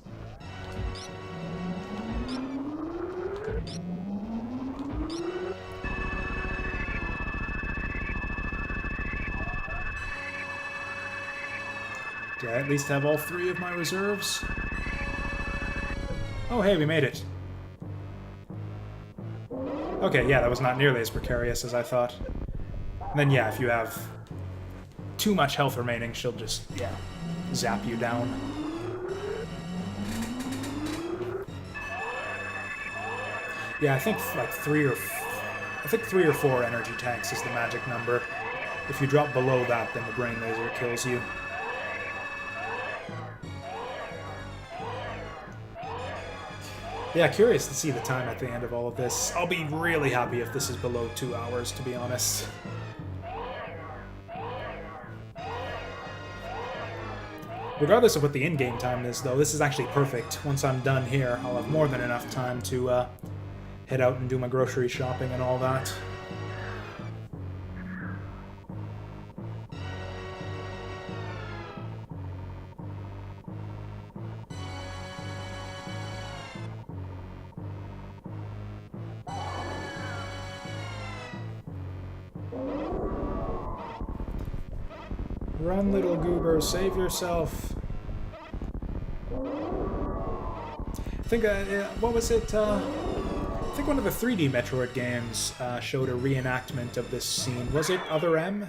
Do I at least have all 3 of my reserves? Oh, hey, we made it. Okay, yeah, that was not nearly as precarious as I thought. And then, yeah, if you have too much health remaining, she'll just, yeah, zap you down. Yeah, I think like 3 or 4 energy tanks is the magic number. If you drop below that, then the brain laser kills you. Yeah, curious to see the time at the end of all of this. I'll be really happy if this is below 2 hours, to be honest. Regardless of what the in-game time is, though, this is actually perfect. Once I'm done here, I'll have more than enough time to head out and do my grocery shopping and all that. Run, little goober, save yourself. I think, what was it? I think one of the 3D Metroid games showed a reenactment of this scene. Was it Other M?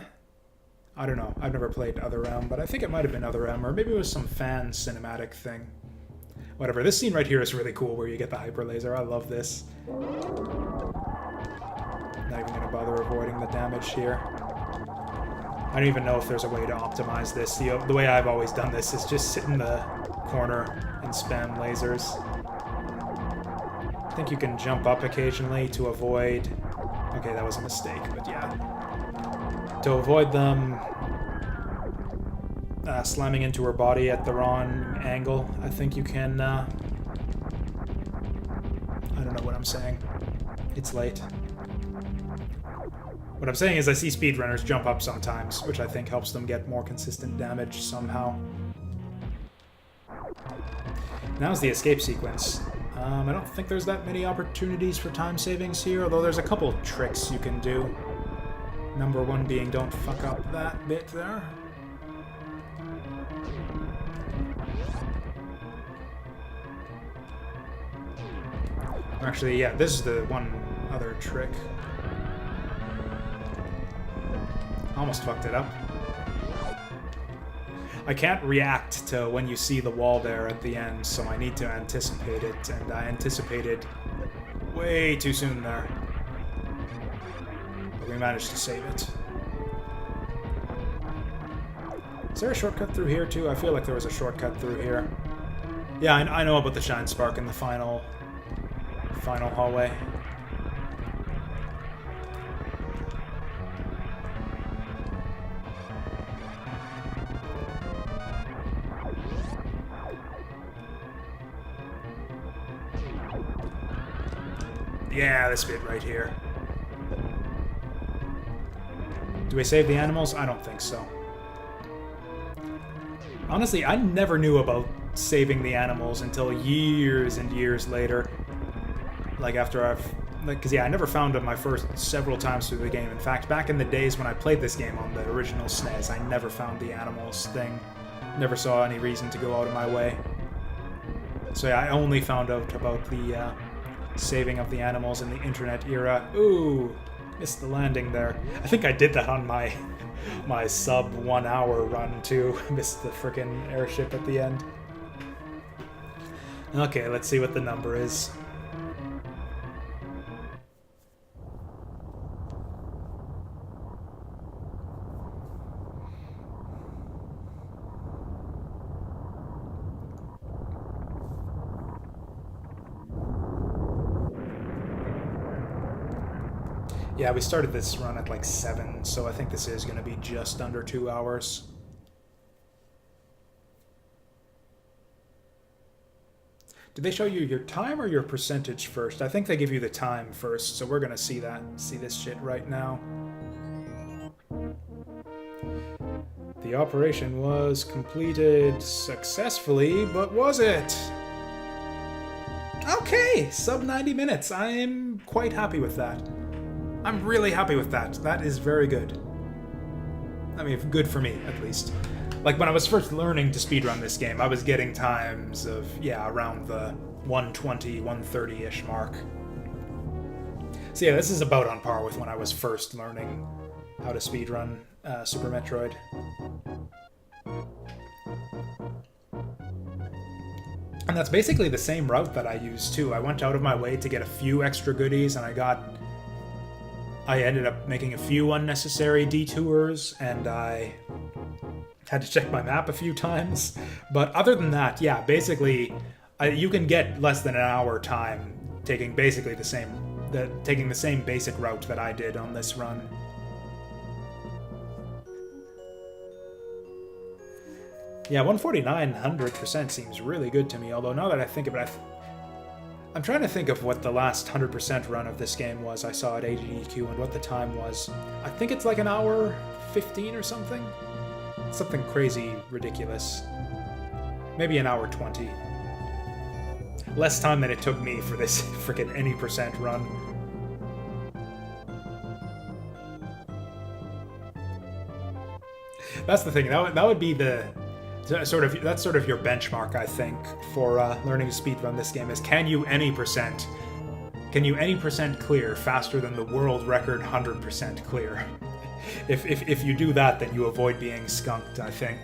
I don't know. I've never played Other M, but I think it might have been Other M, or maybe it was some fan cinematic thing. Whatever. This scene right here is really cool, where you get the hyper laser. I love this. Not even gonna bother avoiding the damage here. I don't even know if there's a way to optimize this. The way I've always done this is just sit in the corner and spam lasers. I think you can jump up occasionally to avoid... Okay, that was a mistake, but yeah. To avoid them slamming into her body at the wrong angle, I think you can... I don't know what I'm saying. It's late. What I'm saying is I see speedrunners jump up sometimes, which I think helps them get more consistent damage somehow. Now's the escape sequence. I don't think there's that many opportunities for time savings here, although there's a couple tricks you can do. Number 1 being don't fuck up that bit there. Actually, yeah, this is the one other trick. Almost fucked it up. I can't react to when you see the wall there at the end, so I need to anticipate it, and I anticipated way too soon there. But we managed to save it. Is there a shortcut through here too? I feel like there was a shortcut through here. Yeah, I know about the Shine Spark in the final hallway. Yeah, this bit right here. Do we save the animals? I don't think so. Honestly, I never knew about saving the animals until years and years later. Like after because yeah, I never found them my first several times through the game. In fact, back in the days when I played this game on the original SNES, I never found the animals thing. Never saw any reason to go out of my way. So yeah, I only found out about the saving of the animals in the internet era. Ooh, missed the landing there. I think I did that on my sub 1 hour run too. Missed the frickin' airship at the end. Okay, let's see what the number is. Yeah, we started this run at like 7, so I think this is going to be just under 2 hours. Did they show you your time or your percentage first? I think they give you the time first, so we're going to see this shit right now. The operation was completed successfully, but was it? Okay, sub 90 minutes. I'm quite happy with that. I'm really happy with that. That is very good. I mean, good for me, at least. Like when I was first learning to speedrun this game, I was getting times of, yeah, around the 120, 130-ish mark. So yeah, this is about on par with when I was first learning how to speedrun Super Metroid. And that's basically the same route that I used too. I went out of my way to get a few extra goodies, and I ended up making a few unnecessary detours, and I had to check my map a few times. But other than that, yeah, basically, you can get less than an hour time taking basically taking the same basic route that I did on this run. Yeah, 149 100% seems really good to me, although now that I think of it, I'm trying to think of what the last 100% run of this game was I saw at AGDQ and what the time was. I think it's like an hour 15 or something? Something crazy ridiculous. Maybe an hour 20. Less time than it took me for this frickin' any percent run. That's the thing, that would be the... that's sort of your benchmark, I think, for learning to speedrun this game, is can you any percent clear faster than the world record 100% clear? If you do that, then you avoid being skunked, I think.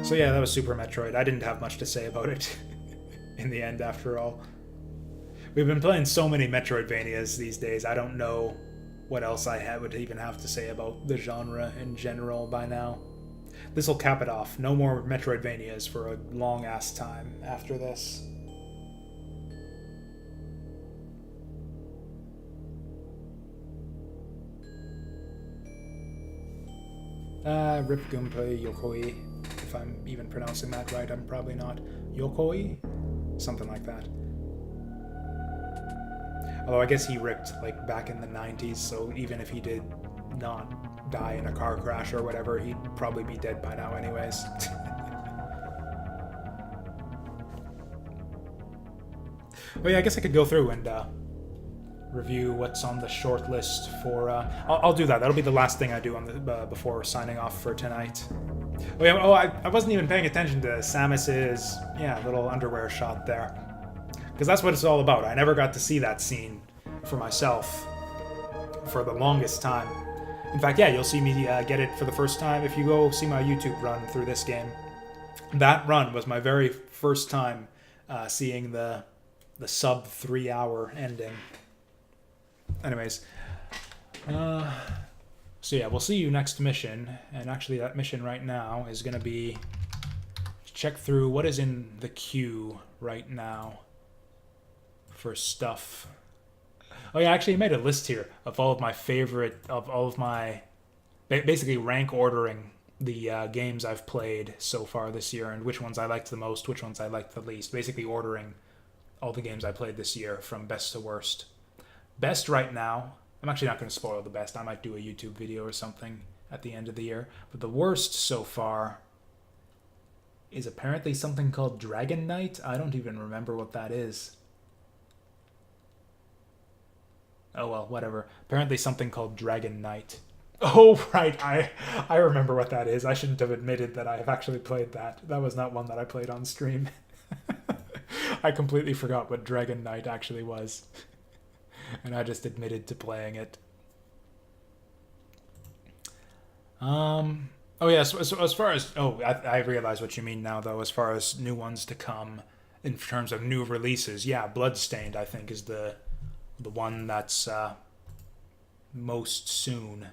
So yeah, that was Super Metroid. I didn't have much to say about it in the end, after all. We've been playing so many Metroidvanias these days, I don't know what else I would even have to say about the genre in general by now. This'll cap it off. No more Metroidvanias for a long-ass time after this. Rip Gunpei Yokoi. If I'm even pronouncing that right, I'm probably not. Yokoi? Something like that. Although I guess he ripped, like, back in the 90s, so even if he did not die in a car crash or whatever, he'd probably be dead by now anyways. Oh yeah, I guess I could go through and review what's on the short list for... I'll do that. That'll be the last thing I do on the before signing off for tonight. Oh yeah, I wasn't even paying attention to Samus's, little underwear shot there. Because that's what it's all about. I never got to see that scene for myself for the longest time. In fact, yeah, you'll see me get it for the first time if you go see my YouTube run through this game. That run was my very first time seeing the sub 3 hour ending. Anyways, so yeah, we'll see you next mission. And actually that mission right now is going to be check through what is in the queue right now for stuff. Oh yeah, actually I made a list here of all of my basically rank ordering the games I've played so far this year and which ones I liked the most, which ones I liked the least. Basically ordering all the games I played this year from best to worst. Best right now, I'm actually not going to spoil the best. I might do a YouTube video or something at the end of the year. But the worst so far is apparently something called Dragon Knight. I don't even remember what that is. Oh well, whatever. Apparently something called Dragon Knight. Oh, right. I remember what that is. I shouldn't have admitted that I have actually played that. That was not one that I played on stream. I completely forgot what Dragon Knight actually was. And I just admitted to playing it. Oh yeah, so as far as... Oh, I realize what you mean now, though, as far as new ones to come in terms of new releases. Yeah, Bloodstained, I think, is the one that's most soon,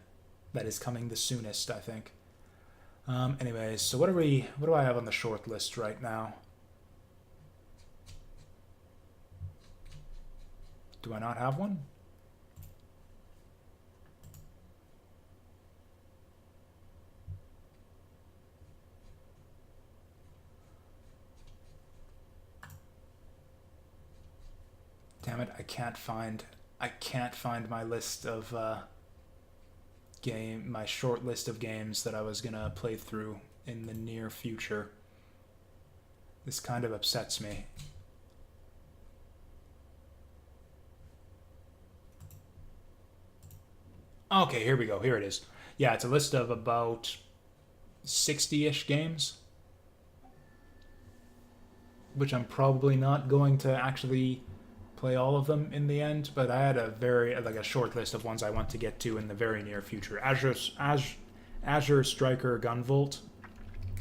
that is coming the soonest, I think. Anyways, so what do I have on the short list right now? Do I not have one? Damn it, I can't find my list of my short list of games that I was gonna play through in the near future. This kind of upsets me. Okay, here we go. Here it is. Yeah, it's a list of about 60-ish games, which I'm probably not going to actually play all of them in the end, but I had a very like a short list of ones I want to get to in the very near future. Azure Striker Gunvolt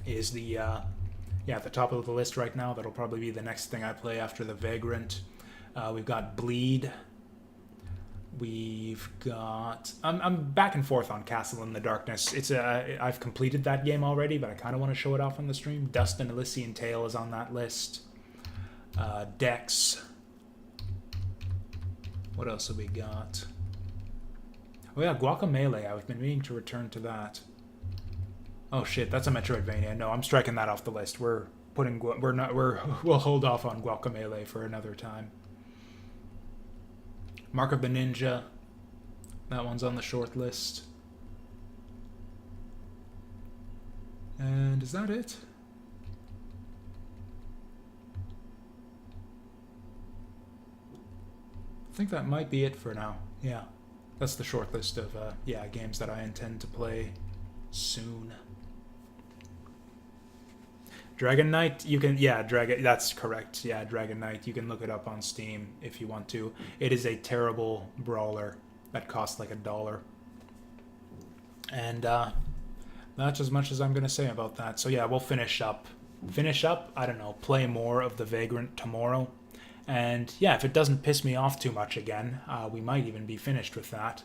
is the at the top of the list right now. That'll probably be the next thing I play after the Vagrant. We've got Bleed. We've got I'm back and forth on Castle in the Darkness. It's I've completed that game already, but I kind of want to show it off on the stream. Dust and Elysian Tale is on that list. Dex. What else have we got? Oh yeah, Guacamelee. I've been meaning to return to that. Oh shit, that's a Metroidvania. No, I'm striking that off the list. We'll hold off on Guacamelee for another time. Mark of the Ninja. That one's on the short list. And is that it? I think that might be it for now. Yeah. That's the short list of games that I intend to play soon. Dragon Knight, you can that's correct. Yeah, Dragon Knight, you can look it up on Steam if you want to. It is a terrible brawler that costs like $1. And that's as much as I'm gonna say about that. So yeah, we'll finish up, I don't know, play more of the Vagrant tomorrow. And yeah, if it doesn't piss me off too much again, we might even be finished with that.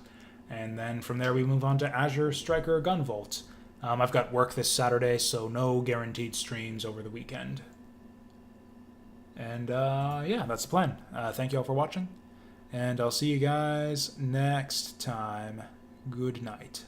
And then from there we move on to Azure Striker Gunvolt. I've got work this Saturday, so no guaranteed streams over the weekend. And yeah, that's the plan. Thank you all for watching, and I'll see you guys next time. Good night.